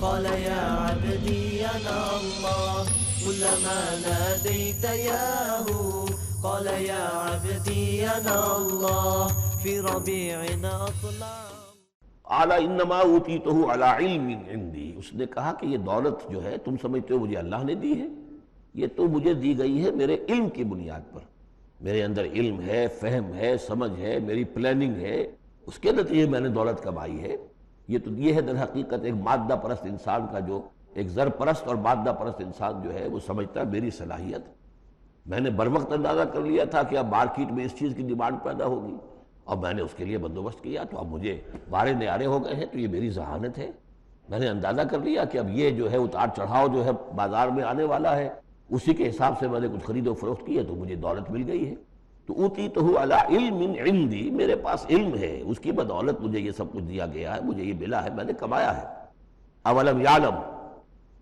قال يا عبدي أنا الله كلما ناديت ياه قال يا عبدي أنا الله في ربيعنا أطلع. اعلیٰ انما اوتیتہ علی علم عندی، اس نے کہا کہ یہ دولت جو ہے تم سمجھتے ہو مجھے اللہ نے دی ہے، یہ تو مجھے دی گئی ہے میرے علم کی بنیاد پر، میرے اندر علم ہے، فہم ہے، سمجھ ہے، میری پلاننگ ہے، اس کے نتیجے میں نے دولت کمائی ہے۔ یہ ہے در حقیقت ایک مادہ پرست انسان کا، جو ایک زر پرست اور مادہ پرست انسان جو ہے وہ سمجھتا ہے میری صلاحیت، میں نے بر وقت اندازہ کر لیا تھا کہ اب مارکیٹ میں اس چیز کی ڈیمانڈ پیدا ہوگی اور میں نے اس کے لیے بندوبست کیا، تو اب مجھے بارے نیارے ہو گئے ہیں، تو یہ میری ذہانت ہے، میں نے اندازہ کر لیا کہ اب یہ جو ہے اتار چڑھاؤ جو ہے بازار میں آنے والا ہے، اسی کے حساب سے میں نے کچھ خرید و فروخت کی ہے تو مجھے دولت مل گئی ہے۔ تو اوتیتہ علی علم عندی، میرے پاس علم ہے، اس کی بدولت مجھے یہ سب کچھ دیا گیا ہے، مجھے یہ ملا ہے، میں نے کمایا ہے۔ اولم یعلم،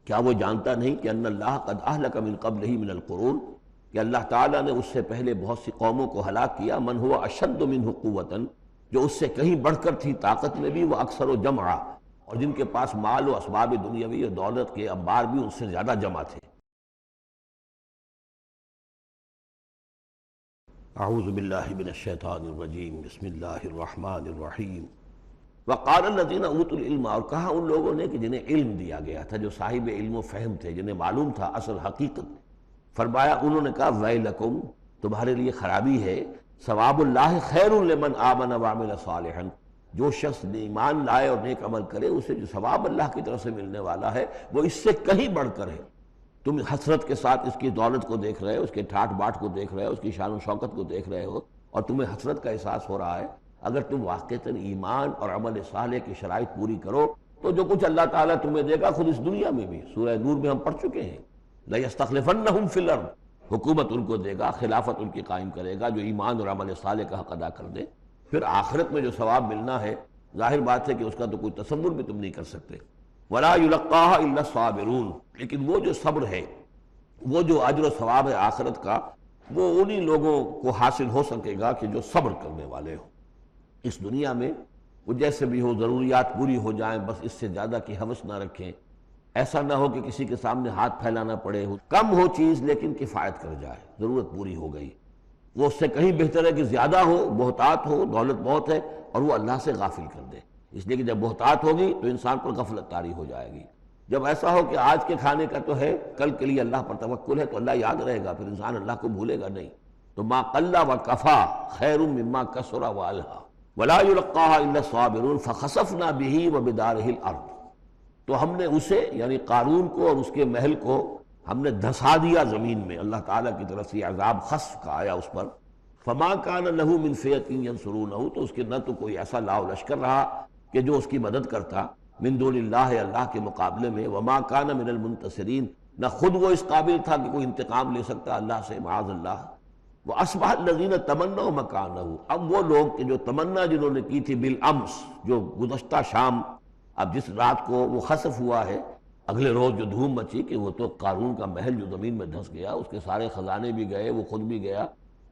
کیا وہ جانتا نہیں کہ ان اللہ قد اہلک من قبلہ من القرون، کہ اللہ تعالیٰ نے اس سے پہلے بہت سی قوموں کو ہلاک کیا، من ہوا اشد منہ قوتاً، جو اس سے کہیں بڑھ کر تھی طاقت میں بھی، وہ اکثر و جمعا، اور جن کے پاس مال و اسباب دنیاوی اور دولت کے انبار بھی ان سے زیادہ جمع تھے۔ اعوذ باللہ من الشیطان الرجیم، بسم اللہ الرحمن الرحیم۔ وقال الذین اوتوا العلم، اور کہا ان لوگوں نے کہ جنہیں علم دیا گیا تھا، جو صاحب علم و فہم تھے، جنہیں معلوم تھا اصل حقیقت، فرمایا انہوں نے کہا ویلکم، تمہارے لیے خرابی ہے، ثواب اللہ خیر لمن آمن وعمل صالحا، جو شخص ایمان لائے اور نیک عمل کرے اسے جو ثواب اللہ کی طرف سے ملنے والا ہے وہ اس سے کہیں بڑھ کر ہے۔ تم حسرت کے ساتھ اس کی دولت کو دیکھ رہے ہو، اس کے ٹھاٹ باٹ کو دیکھ رہے ہو، اس کی شان و شوکت کو دیکھ رہے ہو، اور تمہیں حسرت کا احساس ہو رہا ہے، اگر تم واقعتاً ایمان اور عمل صالح کی شرائط پوری کرو تو جو کچھ اللہ تعالیٰ تمہیں دے گا خود اس دنیا میں بھی، سورہ نور میں ہم پڑھ چکے ہیں، لَيَسْتَخْلِفَنَّهُمْ فِي الْأَرْضِ، حکومت ان کو دے گا، خلافت ان کی قائم کرے گا جو ایمان اور عمل صالح کا حق ادا کر دے۔ پھر آخرت میں جو ثواب ملنا ہے ظاہر بات ہے کہ اس کا تو کوئی تصور بھی تم نہیں کر سکتے۔ وَلَا يُلَقَّاهَا إِلَّا الصَّابِرُونَ، لیکن وہ جو صبر ہے، وہ جو اجر و ثواب ہے آخرت کا، وہ انہی لوگوں کو حاصل ہو سکے گا کہ جو صبر کرنے والے ہوں۔ اس دنیا میں وہ جیسے بھی ہو ضروریات پوری ہو جائیں، بس اس سے زیادہ کی ہوس نہ رکھیں، ایسا نہ ہو کہ کسی کے سامنے ہاتھ پھیلانا پڑے، کم ہو چیز لیکن کفایت کر جائے، ضرورت پوری ہو گئی۔ وہ اس سے کہیں بہتر ہے کہ زیادہ ہو، بہتات ہو، دولت بہت ہے اور وہ اللہ سے غافل کر دے، اس لیے کہ جب بہتات ہوگی تو انسان پر غفلت طاری ہو جائے گی۔ جب ایسا ہو کہ آج کے کھانے کا تو ہے، کل کے لیے اللہ پر توکل ہے تو اللہ یاد رہے گا، پھر انسان اللہ کو بھولے گا نہیں۔ تو ما قل وکفا خیر مما کثر والہا ولا یلقاها الا الصابرون فخسفنا به وبداره الارض، تو ہم نے اسے یعنی قارون کو اور اس کے محل کو ہم نے دھسا دیا زمین میں، اللہ تعالیٰ کی طرف سے عذاب خسف کا آیا اس پر۔ فما کان له من فئة ینصرونہ، تو اس کے نہ تو کوئی ایسا لاؤ لشکر رہا کہ جو اس کی مدد کرتا من دون اللہ، اللہ کے مقابلے میں، وما کان من المنتصرین، نہ خود وہ اس قابل تھا کہ کوئی انتقام لے سکتا اللہ سے، معاذ اللہ۔ وَأَصْبَحَ الَّذِينَ تَمَنَّوْا مَكَانَهُ، اب وہ لوگ کہ جو تمنا جنہوں نے کی تھی بالامس، جو گزشتہ شام، اب جس رات کو وہ خسف ہوا ہے، اگلے روز جو دھوم مچی کہ وہ تو قارون کا محل جو زمین میں دھس گیا، اس کے سارے خزانے بھی گئے، وہ خود بھی گیا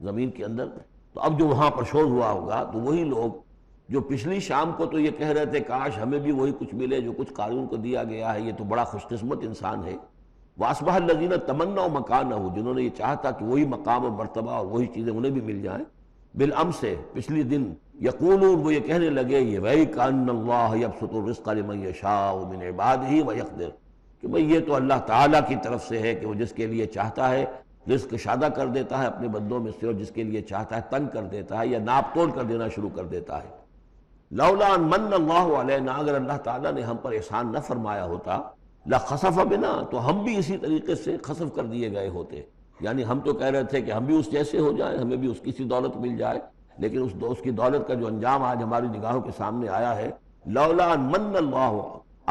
زمین کے اندر، تو اب جو وہاں پر شور ہوا ہوگا تو وہی لوگ جو پچھلی شام کو تو یہ کہہ رہے تھے کاش ہمیں بھی وہی کچھ ملے جو کچھ قارون کو دیا گیا ہے، یہ تو بڑا خوش قسمت انسان ہے۔ وَأَصْبَحَ الَّذِينَ تَمَنَّوْا مَكَانَهُ، جنہوں نے یہ چاہتا کہ وہی مقام اور مرتبہ اور وہی چیزیں انہیں بھی مل جائیں، بالامس سے پچھلی دن، یقولون، وہ یہ کہنے لگے، یہ وَيْكَ أَنَّ اللَّهَ يَبْسُطُ الرِّزْقَ لِمَن يَشَاءُ مِنْ عِبَادِهِ وَيَقْدِرُ، کہ بھئی یہ تو اللہ تعالیٰ کی طرف سے ہے کہ وہ جس کے لیے چاہتا ہے رزق شادہ کر دیتا ہے اپنے بندوں میں سے، اور جس کے لیے چاہتا ہے تنگ کر دیتا ہے یا ناپ توڑ کر دینا شروع کر دیتا ہے۔ لولا ان من اللہ علینا، اگر اللہ تعالیٰ نے ہم پر احسان نہ فرمایا ہوتا، لخسف بنا، تو ہم بھی اسی طریقے سے خسف کر دیے گئے ہوتے، یعنی ہم تو کہہ رہے تھے کہ ہم بھی اس جیسے ہو جائیں، ہمیں بھی اس کی سی دولت مل جائے، لیکن اس کی دولت کا جو انجام آج ہماری نگاہوں کے سامنے آیا ہے، لولا ان من اللہ،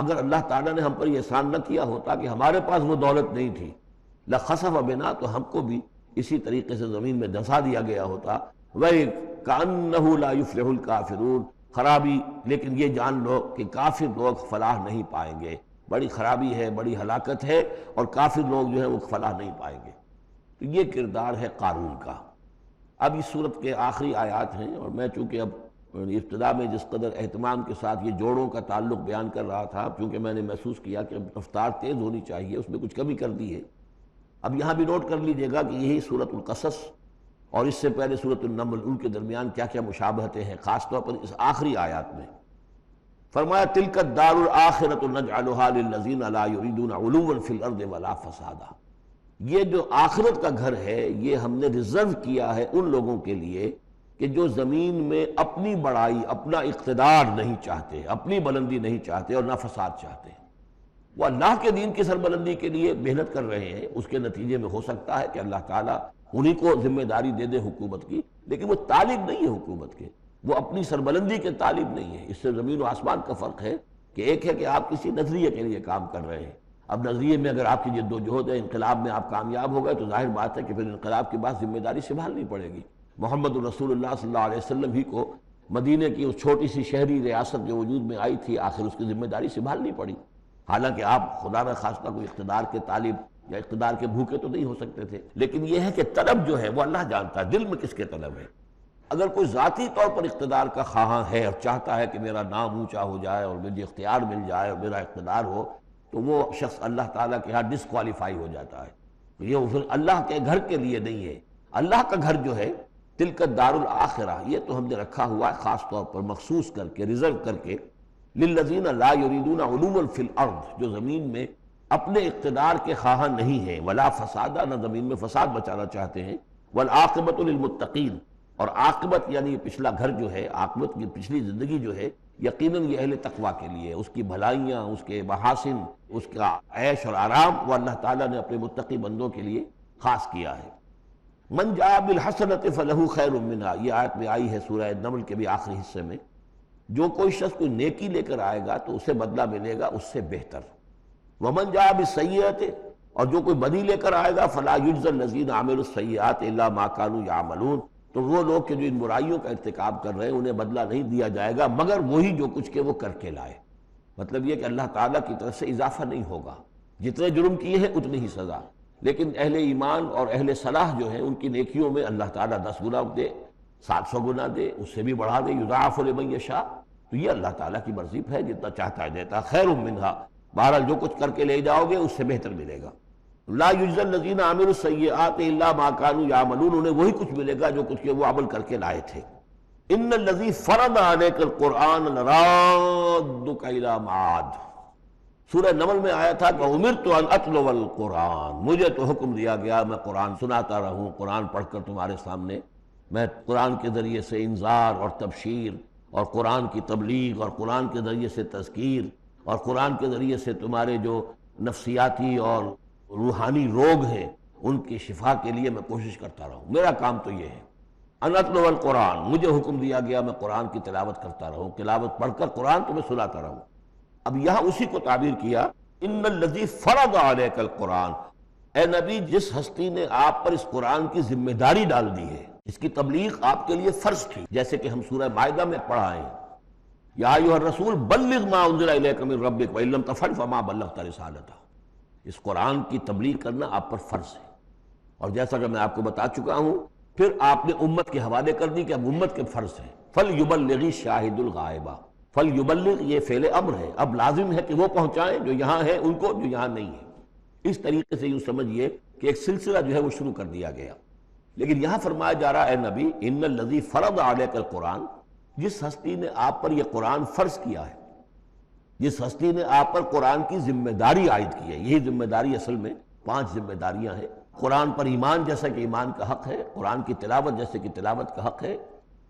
اگر اللہ تعالیٰ نے ہم پر یہ احسان نہ کیا ہوتا کہ ہمارے پاس وہ دولت نہیں تھی، لخسف بنا، تو ہم کو بھی اسی طریقے سے زمین میں دھسا دیا گیا ہوتا۔ وَكَأَنَّهُ لَا يُفْلِحُ الْكَافِرُونَ، خرابی، لیکن یہ جان لو کہ کافر لوگ فلاح نہیں پائیں گے، بڑی خرابی ہے، بڑی ہلاکت ہے، اور کافر لوگ جو ہیں وہ فلاح نہیں پائیں گے۔ تو یہ کردار ہے قارون کا۔ اب اس صورت کے آخری آیات ہیں، اور میں چونکہ اب ابتدا میں جس قدر اہتمام کے ساتھ یہ جوڑوں کا تعلق بیان کر رہا تھا، کیونکہ میں نے محسوس کیا کہ رفتار تیز ہونی چاہیے، اس میں کچھ کمی کر دی ہے۔ اب یہاں بھی نوٹ کر لیجئے گا کہ یہی سورۃ القصص اور اس سے پہلے سورۃ النمل، ان کے درمیان کیا کیا مشابہتیں ہیں، خاص طور پر اس آخری آیات میں۔ فرمایا تلک الدار الآخرۃ نجعلھا للذین لا یریدون علوا فی الارض ولا فسادا، یہ جو آخرت کا گھر ہے یہ ہم نے ریزرو کیا ہے ان لوگوں کے لیے کہ جو زمین میں اپنی بڑائی، اپنا اقتدار نہیں چاہتے، اپنی بلندی نہیں چاہتے اور نہ فساد چاہتے ہیں۔ وہ اللہ کے دین کی سربلندی کے لیے محنت کر رہے ہیں، اس کے نتیجے میں ہو سکتا ہے کہ اللہ تعالیٰ انہی کو ذمہ داری دے دے حکومت کی، لیکن وہ طالب نہیں ہے حکومت کے، وہ اپنی سربلندی کے طالب نہیں ہے۔ اس سے زمین و آسمان کا فرق ہے کہ ایک ہے کہ آپ کسی نظریے کے لیے کام کر رہے ہیں، اب نظریے میں اگر آپ کی جد و جہد ہے، انقلاب میں آپ کامیاب ہو گئے تو ظاہر بات ہے کہ پھر انقلاب کے بعد ذمہ داری سنبھالنی پڑے گی۔ محمد الرسول اللہ صلی اللہ علیہ وسلم ہی کو مدینے کی اس چھوٹی سی شہری ریاست جو وجود میں آئی تھی، آخر اس کی ذمہ داری سنبھالنی پڑی، حالانکہ آپ خدا نہ خواستہ کوئی اقتدار کے طالب یا اقتدار کے بھوکے تو نہیں ہو سکتے تھے، لیکن یہ ہے کہ طلب جو ہے وہ اللہ جانتا ہے دل میں کس کے طلب ہے۔ اگر کوئی ذاتی طور پر اقتدار کا خواہاں ہے اور چاہتا ہے کہ میرا نام اونچا ہو جائے اور مجھے اختیار مل جائے اور میرا اقتدار ہو، تو وہ شخص اللہ تعالیٰ کے ہاں ڈسکوالیفائی ہو جاتا ہے۔ یہ پھر اللہ کے گھر کے لیے نہیں ہے۔ اللہ کا گھر جو ہے تلک الدار الآخرہ، یہ تو ہم نے رکھا ہوا ہے خاص طور پر مخصوص کر کے، ریزرو کر کے، للذین لا یریدون علوا فی الارض، جو زمین میں اپنے اقتدار کے خواہاں نہیں ہیں، ولا فسادا، نہ زمین میں فساد بچانا چاہتے ہیں، والعاقبۃ للمتقین، اور عاقبت یعنی پچھلا گھر جو ہے، عاقبت کی پچھلی زندگی جو ہے یقیناً یہ اہل تقویٰ کے لیے، اس کی بھلائیاں، اس کے محاسن، اس کا عیش اور آرام وہ اللہ تعالیٰ نے اپنے متقی بندوں کے لیے خاص کیا ہے۔ من جاء بالحسنۃ فلہ خیر منہا، یہ آیت میں آئی ہے سورہ نمل کے بھی آخری حصے میں، جو کوئی شخص کوئی نیکی لے کر آئے گا تو اسے بدلہ ملے گا اس سے بہتر۔ ومن جاء بالسیئۃ، اور جو کوئی بدی لے کر آئے گا فلا یجزی الذین عملوا السیئات الا ما كانوا یعملون، تو وہ لوگ کہ جو ان برائیوں کا ارتکاب کر رہے ہیں انہیں بدلہ نہیں دیا جائے گا مگر وہی جو کچھ کہ وہ کر کے لائے۔ مطلب یہ کہ اللہ تعالیٰ کی طرف سے اضافہ نہیں ہوگا، جتنے جرم کیے ہیں اتنی ہی سزا، لیکن اہل ایمان اور اہل صلاح جو ہیں ان کی نیکیوں میں اللہ تعالیٰ 10 گنا دے، 700 گنا دے، اس سے بھی بڑھا دے، یضاعف لمن یشاء، تو یہ اللہ تعالیٰ کی مرضی ہے، جتنا چاہتا ہے دیتا، خیر منہا، بہرحال جو کچھ کر کے لے جاؤ گے اس سے بہتر ملے گا۔ لا یجزی الذین عملوا السیئات الا ما كانوا یعملون، انہیں وہی کچھ ملے گا جو کچھ کہ وہ عمل کر کے لائے تھے۔ ان الذی فرض علیک القرآن لرادک الی معاد، سورہ نمل میں آیا تھا کہ امرت ان اتلو القرآن، مجھے تو حکم دیا گیا میں قرآن سناتا رہوں، قرآن پڑھ کر تمہارے سامنے میں قرآن کے ذریعے سے انذار اور تبشیر اور قرآن کی تبلیغ اور قرآن کے ذریعے سے تذکیر اور قرآن کے ذریعے سے تمہارے جو نفسیاتی اور روحانی روگ ہیں ان کی شفا کے لیے میں کوشش کرتا رہوں، میرا کام تو یہ ہے۔ ان اتلو القرآن، مجھے حکم دیا گیا میں قرآن کی تلاوت کرتا رہوں، تلاوت پڑھ کر قرآن تمہیں سناتا رہوں۔ اب یہاں اسی کو تعبیر کیا، ان الذی فرض علیک القرآن، اے نبی جس ہستی نے آپ پر اس قرآن کی ذمہ داری ڈال دی ہے، اس کی تبلیغ آپ کے لیے فرض تھی، جیسے کہ ہم سورہ مائدہ میں پڑھا ہے، یا ایھا الرسول بلغ ما انزل الیک من ربک وان لم تفعل فما بلغت رسالتہ، اس قرآن کی تبلیغ کرنا آپ پر فرض ہے۔ اور جیسا کہ میں آپ کو بتا چکا ہوں، پھر آپ نے امت کے حوالے کر دی کہ اب امت کے فرض ہے، فَلْيُبَلِّغِ الشَّاهِدُ الْغَائِبَ، فَلْيُبَلِّغ یہ فعل امر ہے، اب لازم ہے کہ وہ پہنچائیں جو یہاں ہیں ان کو، جو یہاں نہیں ہے۔ اس طریقے سے یوں سمجھیے کہ ایک سلسلہ جو ہے وہ شروع کر دیا گیا۔ لیکن یہاں فرمایا جا رہا ہے اے نبی ان الذی فرض علیک القرآن، جس ہستی نے آپ پر یہ قرآن فرض کیا ہے، جس ہستی نے آپ پر قرآن کی ذمہ داری عائد کی ہے۔ یہی ذمہ داری اصل میں 5 ذمہ داریاں ہیں۔ قرآن پر ایمان جیسا کہ ایمان کا حق ہے، قرآن کی تلاوت جیسے کہ تلاوت کا حق ہے،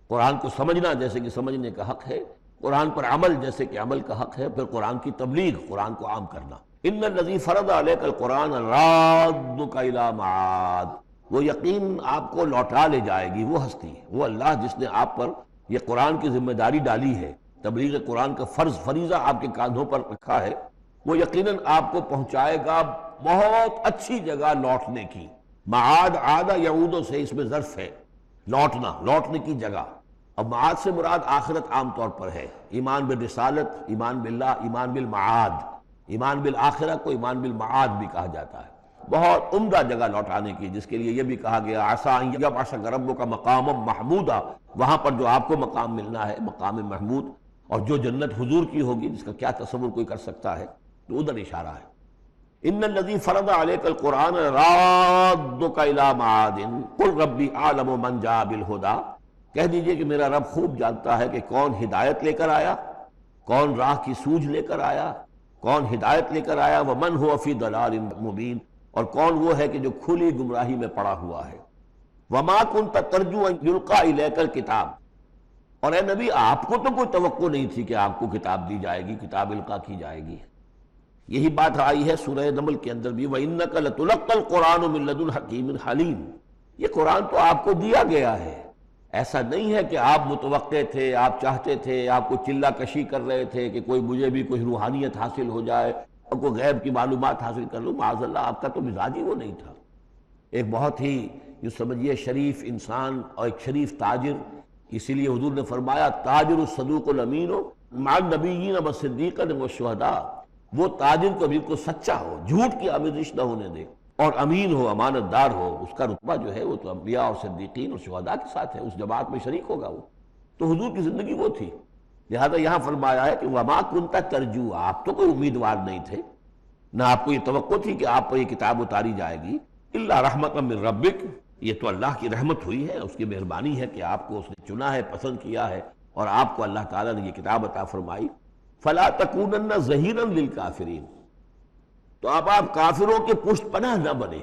قرآن کو سمجھنا جیسے کہ سمجھنے کا حق ہے، قرآن پر عمل جیسے کہ عمل کا حق ہے، پھر قرآن کی تبلیغ، قرآن کو عام کرنا۔ ان الذی فرض علیک القرآن رادک الی معاد، وہ یقین آپ کو لوٹا لے جائے گی، وہ ہستی، وہ اللہ جس نے آپ پر یہ قرآن کی ذمہ داری ڈالی ہے، تبلیغ قرآن کا فرض فریضہ آپ کے کاندھوں پر رکھا ہے، وہ یقیناً آپ کو پہنچائے گا بہت اچھی جگہ لوٹنے کی۔ معاد عاد یعود سے اس میں ظرف ہے، لوٹنا، لوٹنے کی جگہ۔ اب معاد سے مراد آخرت عام طور پر ہے، ایمان بالرسالت، ایمان باللہ، ایمان بالمعاد، ایمان بالآخرہ کو ایمان بالمعاد بھی کہا جاتا ہے۔ بہت عمدہ جگہ لوٹانے کی، جس کے لیے یہ بھی کہا گیا عسیٰ ان یبعثک ربک مقاما محمودا، وہاں پر جو آپ کو مقام ملنا ہے مقام محمود، اور جو جنت حضور کی ہوگی جس کا کیا تصور کوئی کر سکتا ہے، تو ادھر اشارہ ہے۔ ان الذی فرض علیک القرآن رادک الی معاد قل ربی اعلم من جاء بالہدی، کہہ دیجئے کہ میرا رب خوب جانتا ہے کہ کون ہدایت لے کر آیا، کون راہ کی سوجھ لے کر آیا، کون ہدایت لے کر آیا، ومن هو فی ضلال مبین، اور کون وہ ہے کہ جو کھلی گمراہی میں پڑا ہوا ہے۔ وما کنت ترجو ان یلقی الیک الکتاب، اور اے نبی آپ کو تو کوئی توقع نہیں تھی کہ آپ کو کتاب دی جائے گی، کتاب القا کی جائے گی۔ یہی بات آئی ہے سورہ نمل کے اندر بھی، وَإِنَّكَ لَتُلَقَّى الْقُرْآنُ مِن لَدُنْ حَكِيمٍ حَلِيمٍ، یہ قرآن تو آپ کو دیا گیا ہے، ایسا نہیں ہے کہ آپ متوقع تھے، آپ چاہتے تھے، آپ کو چلہ کشی کر رہے تھے کہ کوئی مجھے بھی کوئی روحانیت حاصل ہو جائے اور کوئی غیب کی معلومات حاصل کر لوں، معاذ اللہ، آپ کا تو مزاج ہی وہ نہیں تھا۔ ایک بہت ہی یوں سمجھیے شریف انسان اور ایک شریف تاجر، اسی لیے حضور نے فرمایا تاجر الصدوق الامین مع النبیین والصدیقین والشہداء، وہ تاجر کو بالکل سچا ہو، جھوٹ کی آمیزش نہ ہونے دے، اور امین ہو، امانت دار ہو، اس کا رتبہ جو ہے وہ تو انبیاء اور صدیقین اور شہداء کے ساتھ ہے، اس جماعت میں شریک ہوگا وہ۔ تو حضور کی زندگی وہ تھی، لہذا یہاں فرمایا ہے کہ وما کنت ترجو، آپ تو کوئی امیدوار نہیں تھے، نہ آپ کو یہ توقع تھی کہ آپ پر یہ کتاب اتاری جائے گی، الا رحمۃ من ربک، یہ تو اللہ کی رحمت ہوئی ہے، اس کی مہربانی ہے کہ آپ کو اس نے چنا ہے، پسند کیا ہے، اور آپ کو اللہ تعالیٰ نے یہ کتاب عطا فرمائی۔ فلا تکونن ظہیرا للکافرین، تو اب آپ کافروں کے پشت پناہ نہ بنے۔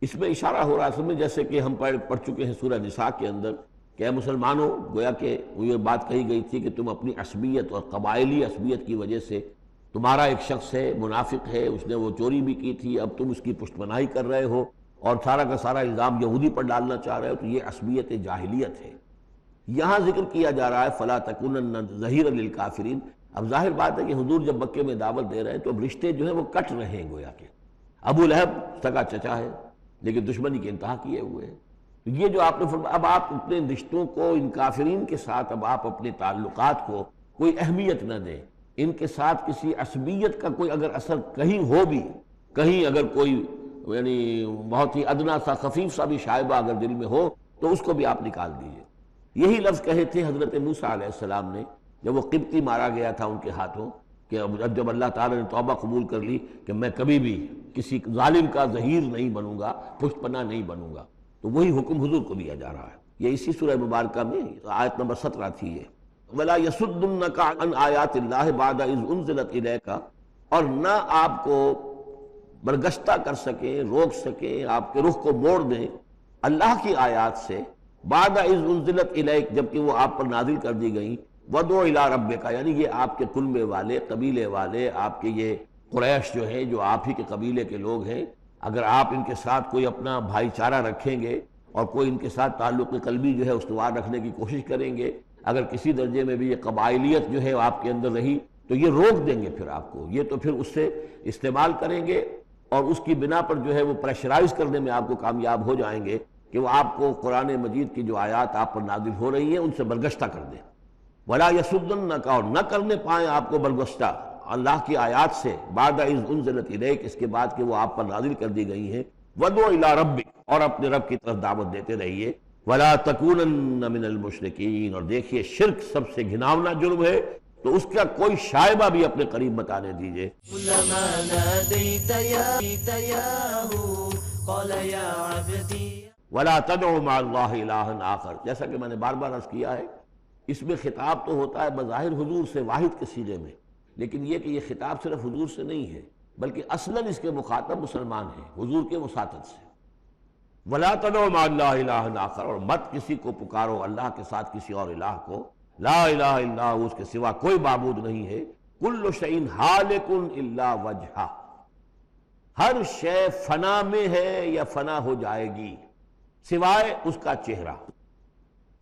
اس میں اشارہ ہو رہا ہے اصل میں، جیسے کہ ہم پڑھ چکے ہیں سورہ نساء کے اندر کہ اے مسلمانوں، گویا کہ یہ بات کہی گئی تھی کہ تم اپنی عصبیت اور قبائلی عصبیت کی وجہ سے، تمہارا ایک شخص ہے منافق ہے، اس نے وہ چوری بھی کی تھی، اب تم اس کی پشت پناہی کر رہے ہو اور سارا کا سارا الزام یہودی پر ڈالنا چاہ رہے ہو، تو یہ عصبیت جاہلیت ہے۔ یہاں ذکر کیا جا رہا ہے فلا تکونن ظہیرا للکافرین۔ اب ظاہر بات ہے کہ حضور جب مکے میں دعوت دے رہے ہیں تو اب رشتے جو ہیں وہ کٹ رہے ہیں، گویا کہ ابو لہب سگا چچا ہے لیکن دشمنی کے انتہا کیے ہوئے ہیں۔ یہ جو آپ نے فرمایا، اب آپ اپنے رشتوں کو ان کافرین کے ساتھ، اب آپ اپنے تعلقات کو کوئی اہمیت نہ دیں، ان کے ساتھ کسی عصبیت کا کوئی اگر اثر کہیں ہو بھی، کہیں اگر کوئی یعنی بہت ہی ادنا سا خفیف سا بھی شائبہ اگر دل میں ہو تو اس کو بھی آپ نکال دیجئے۔ یہی لفظ کہے تھے حضرت موسیٰ علیہ السلام نے جب وہ قبطی مارا گیا تھا ان کے ہاتھوں، کہ اب جب اللہ تعالیٰ نے توبہ قبول کر لی کہ میں کبھی بھی کسی ظالم کا ظہیر نہیں بنوں گا، پشت پناہ نہیں بنوں گا، تو وہی حکم حضور کو دیا جا رہا ہے۔ یہ اسی سورہ مبارکہ میں آیت نمبر 17 تھی یہ، وَلَا يَصُدُّنَّكَ عَنْ آيَاتِ اللَّهِ بَعْدَ إِذْ أُنزِلَتْ إِلَيْكَ، اور نہ آپ کو برگشتہ کر سکیں، روک سکیں، آپ کے رخ کو موڑ دیں اللہ کی آیات سے، بعد اذ انزلت الیک، جبکہ وہ آپ پر نازل کر دی گئیں، وَدْعُ إِلَىٰ رَبِّكَ، یعنی یہ آپ کے کنبے والے، قبیلے والے، آپ کے یہ قریش جو ہیں جو آپ ہی کے قبیلے کے لوگ ہیں، اگر آپ ان کے ساتھ کوئی اپنا بھائی چارہ رکھیں گے اور کوئی ان کے ساتھ تعلق قلبی جو ہے استوار رکھنے کی کوشش کریں گے، اگر کسی درجے میں بھی یہ قبائلیت جو ہے آپ کے اندر رہی تو یہ روک دیں گے پھر آپ کو، یہ تو پھر اس سے استعمال کریں گے اور اس کی بنا پر جو ہے وہ پریشرائز کرنے میں آپ کو کامیاب ہو جائیں گے کہ وہ آپ کو قرآن مجید کی جو آیات آپ پر نازل ہو رہی ہیں ان سے برگشتہ کر دیں۔ وَلَا يَصُدُّنَّكَ، اور نہ کرنے پائیں آپ کو برگشتہ اللہ کی آیات سے، بعد اذ انزلت الیک، اس کے بعد کہ وہ آپ پر نازل کر دی گئی ہیں، وَدْعُ إِلَىٰ رَبِّكَ، اور اپنے رب کی طرف دعوت دیتے رہیے، وَلَا تَكُونَنَّ مِنَ الْمُشْرِكِينَ، اور دیکھیے شرک سب سے گھناؤنا جرم ہے، تو اس کا کوئی شائبہ بھی اپنے قریب بتانے دیجئے۔ كلما ناديت ياه قال يا عبدي، وَلَا تَدْعُ مَعَ اللَّهِ إِلَٰهًا آخر، جیسا کہ میں نے بار بار عرض کیا ہے، اس میں خطاب تو ہوتا ہے بظاہر حضور سے واحد کے صیغے میں، لیکن یہ کہ یہ خطاب صرف حضور سے نہیں ہے بلکہ اصلاً اس کے مخاطب مسلمان ہیں، حضور کے وساطت سے۔ وَلَا تَدْعُ مَعَ اللَّهِ إِلَٰهًا آخر، اور مت کسی کو پکارو اللہ کے ساتھ کسی اور الہ کو، لا الہ الا ہو، اس کے سوا کوئی معبود نہیں ہے، کل شیء ہالک الا وجہہ، ہر شے فنا میں ہے یا فنا ہو جائے گی سوائے اس کا چہرہ۔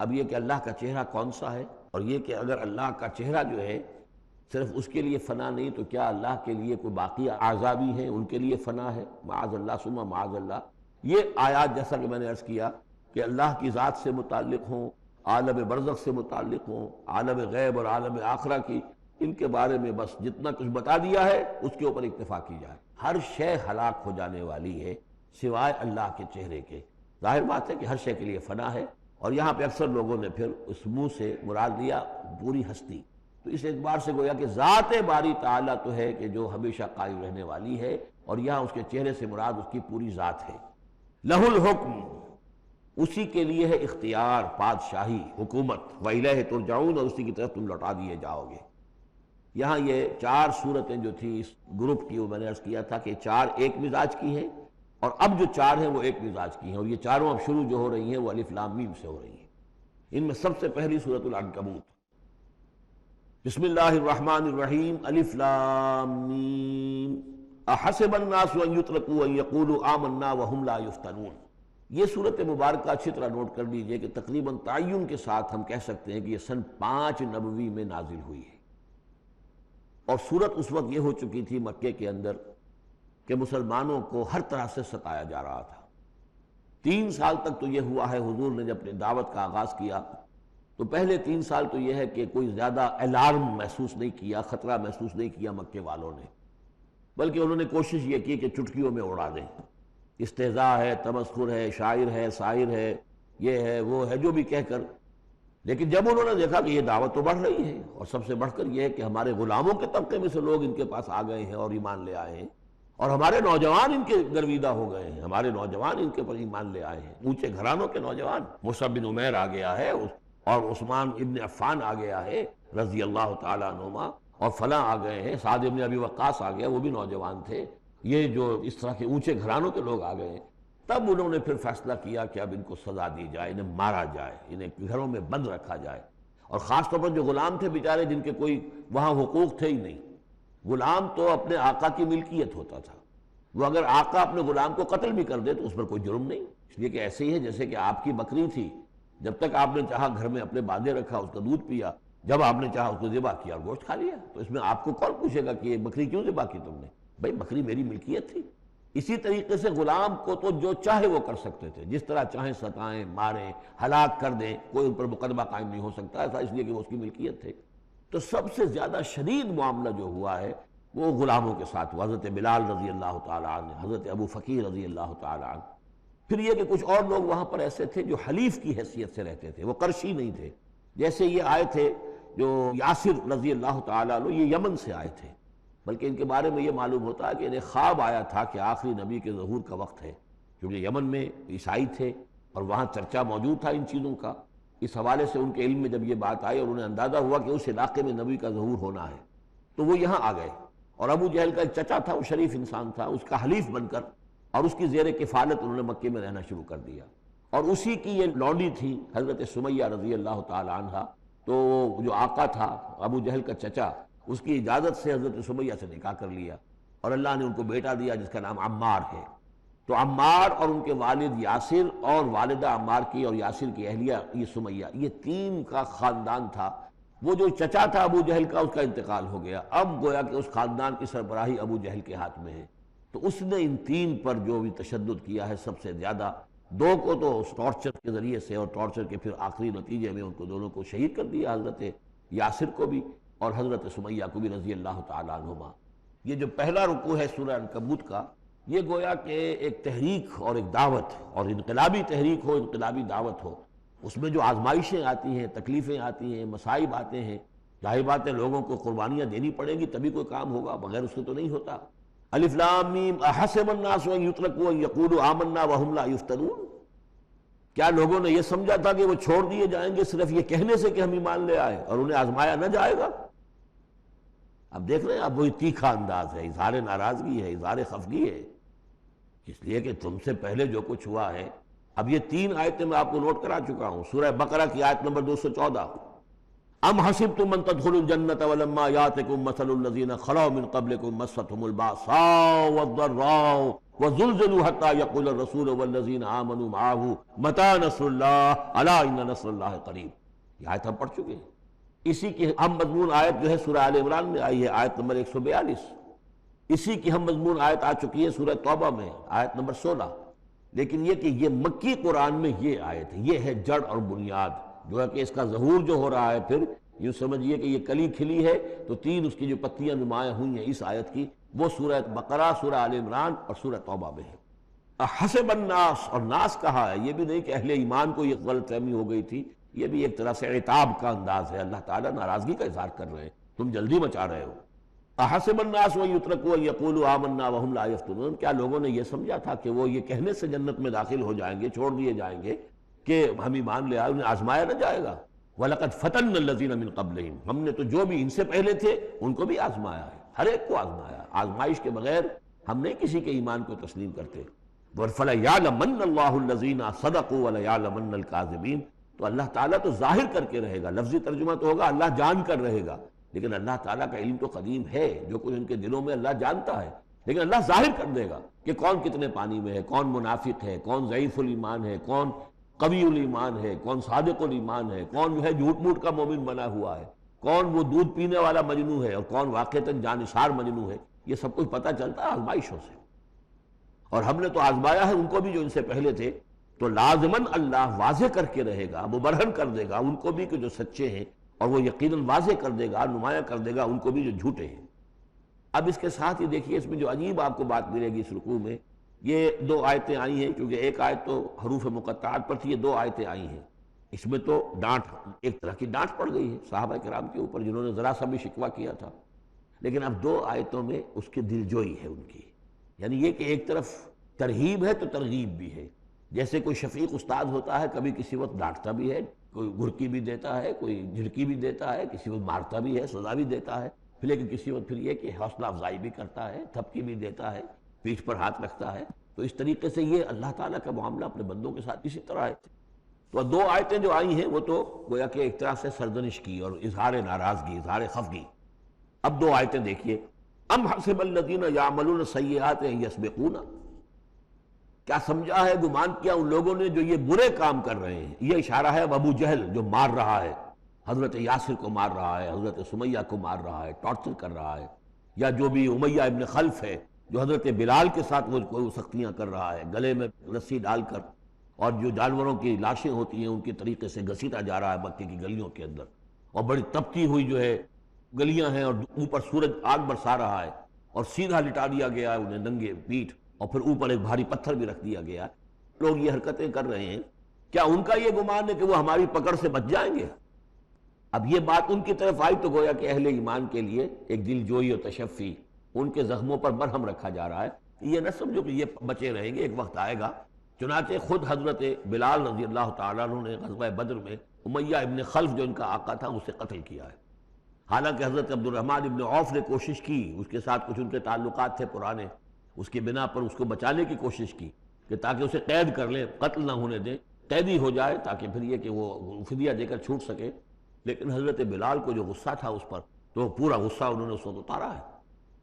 اب یہ کہ اللہ کا چہرہ کون سا ہے، اور یہ کہ اگر اللہ کا چہرہ جو ہے صرف اس کے لیے فنا نہیں تو کیا اللہ کے لیے کوئی باقی اعضاء بھی ہیں، ان کے لیے فنا ہے؟ معاذ اللہ ثم معاذ اللہ۔ یہ آیات جیسا کہ میں نے عرض کیا کہ اللہ کی ذات سے متعلق ہوں، عالم برزخ سے متعلق ہوں، عالم غیب اور عالم آخرہ کی ان کے بارے میں بس جتنا کچھ بتا دیا ہے اس کے اوپر اکتفا کی جائے۔ ہر شے ہلاک ہو جانے والی ہے سوائے اللہ کے چہرے کے۔ ظاہر بات ہے کہ ہر شے کے لیے فنا ہے، اور یہاں پہ اکثر لوگوں نے پھر اس منہ سے مراد لیا پوری ہستی۔ تو اس اعتبار سے گویا کہ ذات باری تعالیٰ تو ہے کہ جو ہمیشہ قائم رہنے والی ہے، اور یہاں اس کے چہرے سے مراد اس کی پوری ذات ہے۔ لہ الحکم، اسی کے لیے ہے اختیار، بادشاہی، حکومت، وَإِلَيْهِ تُرْجَعُونَ، اور اسی کی طرف تم لوٹا دیے جاؤ گے۔ یہاں یہ 4 صورتیں جو تھیں اس گروپ کی، وہ میں نے عرض کیا تھا کہ 4 ایک مزاج کی ہیں، اور اب جو 4 ہیں وہ ایک مزاج کی ہیں، اور یہ چاروں اب شروع جو ہو رہی ہیں وہ الف لام میم سے ہو رہی ہیں۔ ان میں سب سے پہلی سورۃ العنکبوت، بسم اللہ الرحمن الرحیم، الف لام میم، احسب الناس ان یترکوا ان یقولوا آمنا وهم لا یفتنون۔ یہ سورت مبارکہ اچھی طرح نوٹ کر لیجئے کہ تقریباً تعین کے ساتھ ہم کہہ سکتے ہیں کہ یہ سن 5 نبوی میں نازل ہوئی ہے، اور سورت اس وقت یہ ہو چکی تھی مکے کے اندر کہ مسلمانوں کو ہر طرح سے ستایا جا رہا تھا۔ 3 سال تک تو یہ ہوا ہے، حضور نے جب اپنے دعوت کا آغاز کیا تو پہلے 3 سال تو یہ ہے کہ کوئی زیادہ الارم محسوس نہیں کیا، خطرہ محسوس نہیں کیا مکے والوں نے، بلکہ انہوں نے کوشش یہ کی کہ چٹکیوں میں اڑا دیں۔ استہزاء ہے، تمسخر ہے، شاعر ہے، سائر ہے، یہ ہے وہ ہے، جو بھی کہہ کر۔ لیکن جب انہوں نے دیکھا کہ یہ دعوت تو بڑھ رہی ہے، اور سب سے بڑھ کر یہ ہے کہ ہمارے غلاموں کے طبقے میں سے لوگ ان کے پاس آ گئے ہیں اور ایمان لے آئے ہیں، اور ہمارے نوجوان ان کے گرویدہ ہو گئے ہیں، ہمارے نوجوان ان کے پر ایمان لے آئے ہیں، اونچے گھرانوں کے نوجوان، مصعب بن عمیر آ گیا ہے، اور عثمان ابن عفان آ گیا ہے رضی اللہ تعالیٰ عنہما، اور فلاں آ گئے ہیں، سعد ابن ابی وقاص آ گیا، وہ بھی نوجوان تھے، یہ جو اس طرح کے اونچے گھرانوں کے لوگ آ گئے ہیں۔ تب انہوں نے پھر فیصلہ کیا کہ اب ان کو سزا دی جائے، انہیں مارا جائے، انہیں گھروں میں بند رکھا جائے، اور خاص طور پر جو غلام تھے بیچارے، جن کے کوئی وہاں حقوق تھے ہی نہیں۔ غلام تو اپنے آقا کی ملکیت ہوتا تھا، وہ اگر آقا اپنے غلام کو قتل بھی کر دے تو اس پر کوئی جرم نہیں، اس لیے کہ ایسے ہی ہے جیسے کہ آپ کی بکری تھی، جب تک آپ نے چاہا گھر میں اپنے باندھے رکھا، اس کا دودھ پیا، جب آپ نے چاہا اس کو ذبح کیا اور گوشت کھا لیا، تو اس میں آپ کو کون پوچھے گا کہ یہ بکری کیوں ذبح کی تم نے؟ بھائی بکری میری ملکیت تھی۔ اسی طریقے سے غلام کو تو جو چاہے وہ کر سکتے تھے، جس طرح چاہیں ستائیں، ماریں، ہلاک کر دیں، کوئی ان پر مقدمہ قائم نہیں ہو سکتا، ایسا اس لیے کہ وہ اس کی ملکیت تھے۔ تو سب سے زیادہ شدید معاملہ جو ہوا ہے وہ غلاموں کے ساتھ ہوا، حضرت بلال رضی اللہ تعالیٰ عنہ، حضرت ابو فقیر رضی اللہ تعالیٰ عنہ۔ پھر یہ کہ کچھ اور لوگ وہاں پر ایسے تھے جو حلیف کی حیثیت سے رہتے تھے، وہ قرشی نہیں تھے، جیسے یہ آئے تھے جو یاسر رضی اللہ تعالیٰ عنہ، یہ یمن سے آئے تھے، بلکہ ان کے بارے میں یہ معلوم ہوتا ہے کہ انہیں خواب آیا تھا کہ آخری نبی کے ظہور کا وقت ہے، کیونکہ یمن میں عیسائی تھے اور وہاں چرچا موجود تھا ان چیزوں کا۔ اس حوالے سے ان کے علم میں جب یہ بات آئی اور انہیں اندازہ ہوا کہ اس علاقے میں نبی کا ظہور ہونا ہے، تو وہ یہاں آ گئے، اور ابو جہل کا ایک چچا تھا، وہ شریف انسان تھا، اس کا حلیف بن کر اور اس کی زیر کفالت انہوں نے مکے میں رہنا شروع کر دیا، اور اسی کی یہ لونڈی تھی حضرت سمیہ رضی اللہ تعالی عنہ۔ تو جو آقا تھا ابو جہل کا چچا، اس کی اجازت سے حضرت سمیہ سے نکاح کر لیا، اور اللہ نے ان کو بیٹا دیا جس کا نام عمار ہے۔ تو عمار اور ان کے والد یاسر اور والدہ عمار کی اور یاسر کی اہلیہ یہ سمیہ، یہ 3 کا خاندان تھا۔ وہ جو چچا تھا ابو جہل کا، اس کا انتقال ہو گیا، اب گویا کہ اس خاندان کی سربراہی ابو جہل کے ہاتھ میں ہے۔ تو اس نے ان 3 پر جو بھی تشدد کیا ہے سب سے زیادہ، 2 کو تو ٹارچر کے ذریعے سے، اور ٹارچر کے پھر آخری نتیجے میں ان کو دونوں کو شہید کر دیا، حضرت یاسر کو بھی اور حضرت سمیہ کو بھی رضی اللہ تعالیٰ عنہما۔ یہ جو پہلا رکوع ہے سورہ عنکبوت کا، یہ گویا کہ ایک تحریک اور ایک دعوت، اور انقلابی تحریک ہو، انقلابی دعوت ہو، اس میں جو آزمائشیں آتی ہیں، تکلیفیں آتی ہیں، مصائب آتے ہیں، ظاہر بات ہے لوگوں کو قربانیاں دینی پڑیں گی تبھی کوئی کام ہوگا، بغیر اس کے تو نہیں ہوتا۔ الف لام میم، احسب الناس ان یترکوا ان یقولوا آمنا وهم لا یفتنون، کیا لوگوں نے یہ سمجھا تھا کہ وہ چھوڑ دیے جائیں گے صرف یہ کہنے سے کہ ہم ایمان لے آئے، اور انہیں آزمایا نہ جائے گا؟ اب دیکھ رہے ہیں، اب وہی تیکھا انداز ہے، اظہار ناراضگی ہے، اظہار خفگی ہے، اس لیے کہ تم سے پہلے جو کچھ ہوا ہے۔ اب یہ 3 آیتیں میں آپ کو نوٹ کرا چکا ہوں، سورہ بقرہ کی آیت نمبر 214، ام حسبتم ان تدخلوا الجنة ولما يأتكم مثل الذين خلوا من قبلكم مستهم البأساء والضراء وزلزلوا حتى يقول الرسول والذين آمنوا معه متى نصر الله ألا إن نصر الله قريب۔ یہ آیت ہم پڑھ چکے ہیں۔ اسی کی ہم مضمون آیت جو ہے سورہ آل عمران میں آئی ہے، آیت نمبر 142۔ اسی کی ہم مضمون آیت آ چکی ہے سورہ توبہ میں، آیت نمبر 16۔ لیکن یہ کہ یہ مکی قرآن میں یہ آیت ہے، یہ ہے جڑ اور بنیاد، جو ہے کہ اس کا ظہور جو ہو رہا ہے پھر یوں سمجھیے کہ یہ کلی کھلی ہے تو تین اس کی جو پتیاں نمایاں ہوئی ہیں اس آیت کی، وہ سورہ بقرہ، سورہ آل عمران اور سورہ توبہ میں ہے۔ احسب الناس، اور ناس کہا ہے، یہ بھی نہیں کہ اہل ایمان کو یہ غلط فہمی ہو گئی تھی، یہ بھی ایک طرح سے عتاب کا انداز ہے، اللہ تعالیٰ ناراضگی کا اظہار کر رہے ہیں، تم جلدی مچا رہے ہو۔ احسب الناس ان یترکوا ان یقولوا آمنا وهم لا یفتنون، کیا لوگوں نے یہ سمجھا تھا کہ وہ یہ کہنے سے جنت میں داخل ہو جائیں گے، چھوڑ دیے جائیں گے کہ ہم ایمان لے آئے، انہیں آزمایا نہ جائے گا؟ وَلَقَدْ فَتَنَّا الَّذِينَ مِن قَبْلِهِمْ، ہم نے تو جو بھی ان سے پہلے تھے ان کو بھی آزمایا ہے، ہر ایک کو آزمایا، آزمائش کے بغیر ہم نہیں کسی کے ایمان کو تسلیم کرتے۔ فَلَيَعْلَمَنَّ اللَّهُ الَّذِينَ صَدَقُوا وَلَيَعْلَمَنَّ الْكَاذِبِينَ، تو اللہ تعالیٰ تو ظاہر کر کے رہے گا، لفظی ترجمہ تو ہوگا اللہ جان کر رہے گا، لیکن اللہ تعالیٰ کا علم تو قدیم ہے، جو کچھ ان کے دلوں میں اللہ جانتا ہے، لیکن اللہ ظاہر کر دے گا کہ کون کتنے پانی میں ہے، کون منافق ہے، کون ضعیف الایمان ہے، کون قوی الایمان ہے، کون صادق الایمان ہے، کون جو ہے جھوٹ موٹ کا مومن بنا ہوا ہے، کون وہ دودھ پینے والا مجنو ہے اور کون واقعتاً جانثار مجنو ہے، یہ سب کچھ پتہ چلتا ہے آزمائشوں سے۔ اور ہم نے تو آزمایا ہے ان کو بھی جو ان سے پہلے تھے، تو لازماً اللہ واضح کر کے رہے گا، مبرہن کر دے گا ان کو بھی کہ جو سچے ہیں، اور وہ یقیناً واضح کر دے گا، نمایاں کر دے گا ان کو بھی جو جھوٹے ہیں۔ اب اس کے ساتھ ہی دیکھیے اس میں جو عجیب آپ کو بات ملے گی اس رکوع میں، یہ دو آیتیں آئی ہیں، کیونکہ ایک آیت تو حروف مقطعات پر تھی، یہ دو آیتیں آئی ہیں، اس میں تو ڈانٹ، ایک طرح کی ڈانٹ پڑ گئی ہے صحابہ کرام کے اوپر جنہوں نے ذرا سا بھی شکوہ کیا تھا، لیکن اب دو آیتوں میں اس کی دلجوئی ہے ان کی، یعنی یہ کہ ایک طرف ترغیب ہے تو ترغیب بھی ہے، جیسے کوئی شفیق استاد ہوتا ہے کبھی کسی وقت ڈانٹتا بھی ہے، کوئی گھرکی بھی دیتا ہے، کوئی جھڑکی بھی دیتا ہے، کسی وقت مارتا بھی ہے، سزا بھی دیتا ہے، پھر لیکن کسی وقت پھر یہ کہ حوصلہ افزائی بھی کرتا ہے، تھپکی بھی دیتا ہے، پیٹھ پر ہاتھ رکھتا ہے۔ تو اس طریقے سے یہ اللہ تعالیٰ کا معاملہ اپنے بندوں کے ساتھ اسی طرح ہے۔ تو دو آیتیں جو آئی ہیں وہ تو گویا کہ ایک طرح سے سرزنش کی اور اظہار ناراضگی، اظہار خفگی۔ اب دو آیتیں دیکھیے، ام حسب الذین یعملون السیئات ان یسبقونا، کیا سمجھا ہے، گمان کیا ان لوگوں نے جو یہ برے کام کر رہے ہیں، یہ اشارہ ہے ابو جہل جو مار رہا ہے، حضرت یاسر کو مار رہا ہے، حضرت سمیہ کو مار رہا ہے، ٹارچر کر رہا ہے، یا جو بھی امیہ ابن خلف ہے جو حضرت بلال کے ساتھ وہ سختیاں کر رہا ہے، گلے میں رسی ڈال کر، اور جو جانوروں کی لاشیں ہوتی ہیں ان کے طریقے سے گھسیٹا جا رہا ہے مکے کی گلیوں کے اندر، اور بڑی تپتی ہوئی جو ہے گلیاں ہیں اور اوپر سورج آگ برسا رہا ہے، اور سیدھا لٹا دیا گیا ہے انہیں ننگے پیٹھ، اور پھر اوپر ایک بھاری پتھر بھی رکھ دیا گیا۔ لوگ یہ حرکتیں کر رہے ہیں، کیا ان کا یہ گمان ہے کہ وہ ہماری پکڑ سے بچ جائیں گے؟ اب یہ بات ان کی طرف آئی تو گویا کہ اہل ایمان کے لیے ایک دل جوئی اور تشفی، ان کے زخموں پر مرہم رکھا جا رہا ہے، یہ نہ سمجھو کہ یہ بچے رہیں گے، ایک وقت آئے گا۔ چنانچہ خود حضرت بلال رضی اللہ تعالیٰ عنہ نے غزوہ بدر میں امیہ ابن خلف جو ان کا آقا تھا اسے قتل کیا ہے، حالانکہ حضرت عبد الرحمن ابن عوف نے کوشش کی، اس کے ساتھ کچھ ان کے تعلقات تھے پرانے، اس کی بنا پر اس کو بچانے کی کوشش کی کہ تاکہ اسے قید کر لیں، قتل نہ ہونے دیں، قیدی ہو جائے تاکہ پھر یہ کہ وہ فدیہ دے کر چھوٹ سکے، لیکن حضرت بلال کو جو غصہ تھا اس پر، تو پورا غصہ انہوں نے اس وقت اتارا ہے۔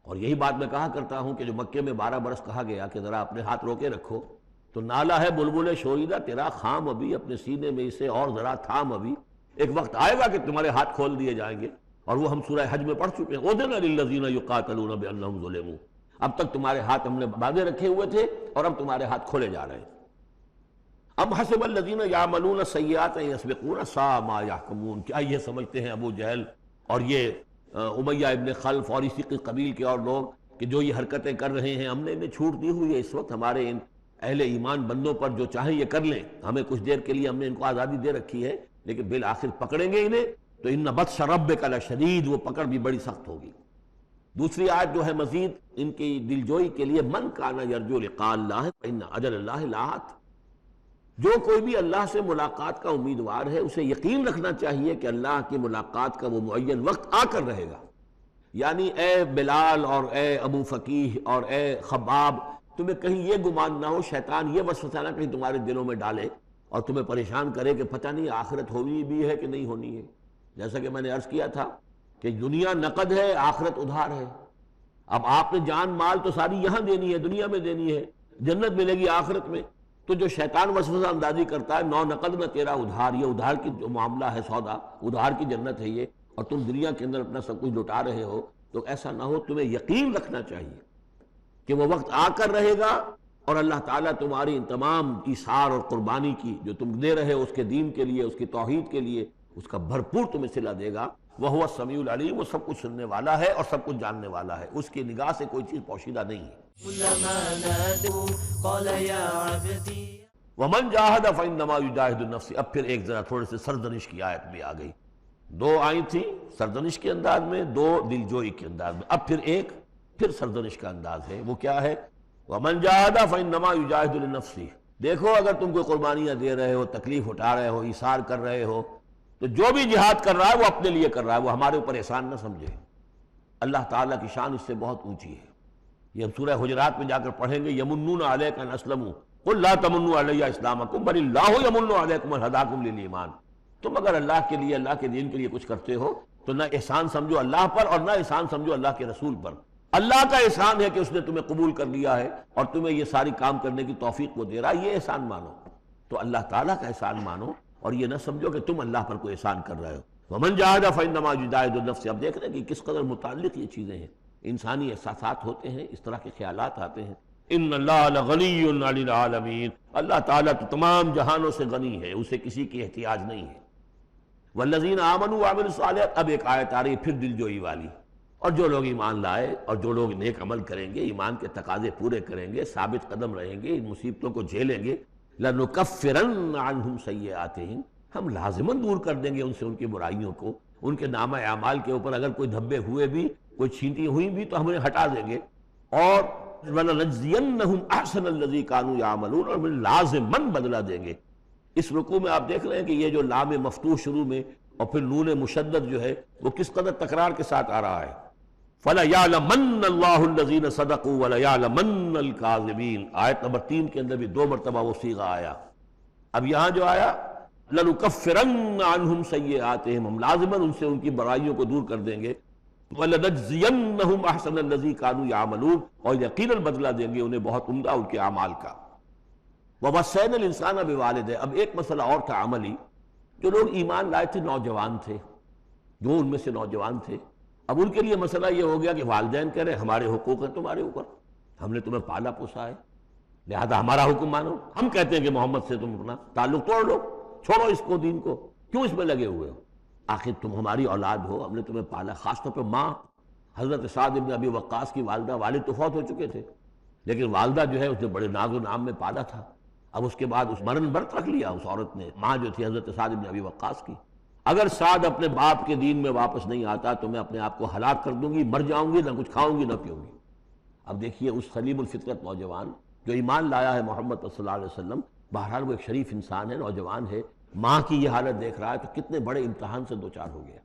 اور یہی بات میں کہا کرتا ہوں کہ جو مکے میں 12 برس کہا گیا کہ ذرا اپنے ہاتھ روکے رکھو، تو نالا ہے بلبل شوریدہ تیرا خام ابھی، اپنے سینے میں اسے اور ذرا تھام ابھی، ایک وقت آئے گا کہ تمہارے ہاتھ کھول دیے جائیں گے، اور وہ ہم سورہ حج میں پڑھ چکے ہیں، اذن للذین یقاتلون بانہم ظلموا، اب تک تمہارے ہاتھ ہم نے باندھے رکھے ہوئے تھے اور اب تمہارے ہاتھ کھولے جا رہے ہیں۔ ام حسب الذین یعملون السیئات ان یسبقونا ساء ما یحکمون، کیا یہ سمجھتے ہیں ابو جہل اور یہ امیہ ابن خلف اور اسی قبیل کے اور لوگ کہ جو یہ حرکتیں کر رہے ہیں ہم نے انہیں چھوٹ دی ہوئی ہے، اس وقت ہمارے ان اہل ایمان بندوں پر جو چاہیں یہ کر لیں، ہمیں کچھ دیر کے لیے ہم نے ان کو آزادی دے رکھی ہے، لیکن بالآخر پکڑیں گے انہیں تو ان بطش ربک لشدید، وہ پکڑ بھی بڑی سخت ہوگی۔ دوسری آیت جو ہے مزید ان کی دلجوئی کے لیے، من کان یرجو لقاء اللہ فإن اجل اللہ لآت، جو کوئی بھی اللہ سے ملاقات کا امیدوار ہے اسے یقین رکھنا چاہیے کہ اللہ کی ملاقات کا وہ معین وقت آ کر رہے گا۔ یعنی اے بلال اور اے ابو فقیہ اور اے خباب، تمہیں کہیں یہ گمان نہ ہو، شیطان یہ وسوسہ نہ کہیں تمہارے دلوں میں ڈالے اور تمہیں پریشان کرے کہ پتہ نہیں آخرت ہونی بھی ہے کہ نہیں ہونی ہے۔ جیسا کہ میں نے عرض کیا تھا کہ دنیا نقد ہے، آخرت ادھار ہے۔ اب آپ نے جان مال تو ساری یہاں دینی ہے، دنیا میں دینی ہے، جنت ملے گی آخرت میں، تو جو شیطان وسوسہ اندازی کرتا ہے نو نقد نہ تیرا ادھار، یہ ادھار کی جو معاملہ ہے، سودا ادھار کی جنت ہے یہ، اور تم دنیا کے اندر اپنا سب کچھ لٹا رہے ہو، تو ایسا نہ ہو، تمہیں یقین رکھنا چاہیے کہ وہ وقت آ کر رہے گا اور اللہ تعالیٰ تمہاری ان تمام ایثار اور قربانی کی جو تم دے رہے ہو اس کے دین کے لیے، اس کی توحید کے لیے، اس کا بھرپور تمہیں صلہ دے گا، وہو السمیع العلیم، وہ سب کچھ سننے والا ہے اور سب کچھ جاننے والا ہے، اس کی نگاہ سے کوئی چیز پوشیدہ نہیں ہے۔ كلما نادوا قال يا عبدي ومن جاہد فإنما یجاہد النفس۔ اب پھر ایک ذرا تھوڑے سے سرزنش کی آیت بھی آ گئی، دو آئی تھی سرزنش کے انداز میں، دو دلجوئی کے انداز میں، اب پھر ایک پھر سرزنش کا انداز ہے، وہ کیا ہے؟ ومن جاہد فإنما یجاہد لنفسہ۔ دیکھو اگر تم کوئی قربانیاں دے رہے ہو، تکلیف اٹھا رہے ہو، ایثار کر رہے ہو، تو جو بھی جہاد کر رہا ہے وہ اپنے لیے کر رہا ہے، وہ ہمارے اوپر احسان نہ سمجھے۔ اللہ تعالیٰ کی شان اس سے بہت اونچی ہے، یہ ہم سورہ حجرات میں جا کر پڑھیں گے، یمنون علیک ان اسلموا قل لا تمنوا علی اسلامکم بل اللہ یمن علیکم ان ہداکم للایمان۔ تم اگر اللہ کے لیے، اللہ کے دین کے لیے کچھ کرتے ہو تو نہ احسان سمجھو اللہ پر اور نہ احسان سمجھو اللہ کے رسول پر۔ اللہ کا احسان ہے کہ اس نے تمہیں قبول کر لیا ہے اور تمہیں یہ ساری کام کرنے کی توفیق وہ دے رہا ہے، یہ احسان مانو۔ تو اللہ تعالیٰ کا احسان مانو اور یہ نہ سمجھو کہ تم اللہ پر کوئی احسان کر رہے ہو۔ ومن جاہد فإنما یجاہد لنفسہ۔ اب دیکھ رہے ہیں کہ کس قدر متعلق یہ چیزیں ہیں، انسانی احساسات ہوتے ہیں، اس طرح کے خیالات آتے ہیں۔ ان اللہ لغنی عن العالمین، اللہ تعالیٰ تو تمام جہانوں سے غنی ہے، اسے کسی کی احتیاج نہیں ہے۔ والذین آمنوا وعملوا الصالحات، اب ایک آیت آ رہی پھر دلجوئی والی، اور جو لوگ ایمان لائے اور جو لوگ نیک عمل کریں گے، ایمان کے تقاضے پورے کریں گے، ثابت قدم رہیں گے، ان مصیبتوں کو جھیلیں گے، لنکفرن عنہم سیئاتہم، ہم لازماً دور کر دیں گے ان سے ان کی برائیوں کو، ان کے نامہ اعمال کے اوپر اگر کوئی دھبے ہوئے بھی، کوئی چھینٹی ہوئی بھی تو ہم انہیں ہٹا دیں گے، اور وَلَنَجْزِيَنَّهُمْ أَحْسَنَ الَّذِي كَانُوا يَعْمَلُونَ، اور لازماً بدلہ دیں گے۔ اس رکوع میں آپ دیکھ رہے ہیں کہ یہ جو لام مفتوح شروع میں اور پھر نون مشدد جو ہے وہ کس قدر تکرار کے ساتھ آ رہا ہے۔ فَلَيَعْلَمَنَّ اللَّهُ الَّذِينَ صَدَقُوا وَلَيَعْلَمَنَّ الْكَاذِبِينَ، آیت نمبر 3 کے اندر بھی 2 مرتبہ وہ صیغہ آیا۔ اب یہاں جو آیا لَنُكَفِّرَنَّ عَنْهُمْ سَيِّئَاتِهِمْ، ہم لازماً ان سے ان کی برائیوں کو دور کر دیں گے، وَلَنَجْزِيَنَّهُمْ أَحْسَنَ الَّذِي كَانُوا يَعْمَلُونَ، اور یقیناً بدلہ دیں گے انہیں بہت عمدہ ان کے اعمال کا۔ وَوَصَّيْنَا الْإِنسَانَ بِوَالِدَيْهِ، اب ایک مسئلہ اور تھا عملی، جو لوگ ایمان لائے تھے نوجوان تھے، جو ان میں سے نوجوان تھے، اب ان کے لیے مسئلہ یہ ہو گیا کہ والدین کہہ رہے ہمارے حقوق ہیں تمہارے اوپر، ہم نے تمہیں پالا پوسا ہے، لہذا ہمارا حکم مانو۔ ہم کہتے ہیں کہ محمد سے تم اپنا تعلق توڑ لو، چھوڑو اس کو، دین کو، کیوں اس میں لگے ہوئے ہو؟ آخر تم ہماری اولاد ہو، ہم نے تمہیں پالا، خاص طور پہ ماں۔ حضرت سعد بن ابی وقاص کی والدہ، والد تو فوت ہو چکے تھے لیکن والدہ جو ہے اس نے بڑے ناز و نام میں پالا تھا، اب اس کے بعد اس مرن برت رکھ لیا اس عورت نے، ماں جو تھی حضرت سعد بن ابی وقاص کی۔ اگر سعد اپنے باپ کے دین میں واپس نہیں آتا تو میں اپنے آپ کو ہلاک کر دوں گی، مر جاؤں گی، نہ کچھ کھاؤں گی نہ پیوں گی۔ اب دیکھیے اس سلیم الفطرت نوجوان جو ایمان لایا ہے محمد صلی اللہ علیہ وسلم، بہرحال وہ ایک شریف انسان ہے، نوجوان ہے، ماں کی یہ حالت دیکھ رہا ہے تو کتنے بڑے امتحان سے دوچار ہو گیا۔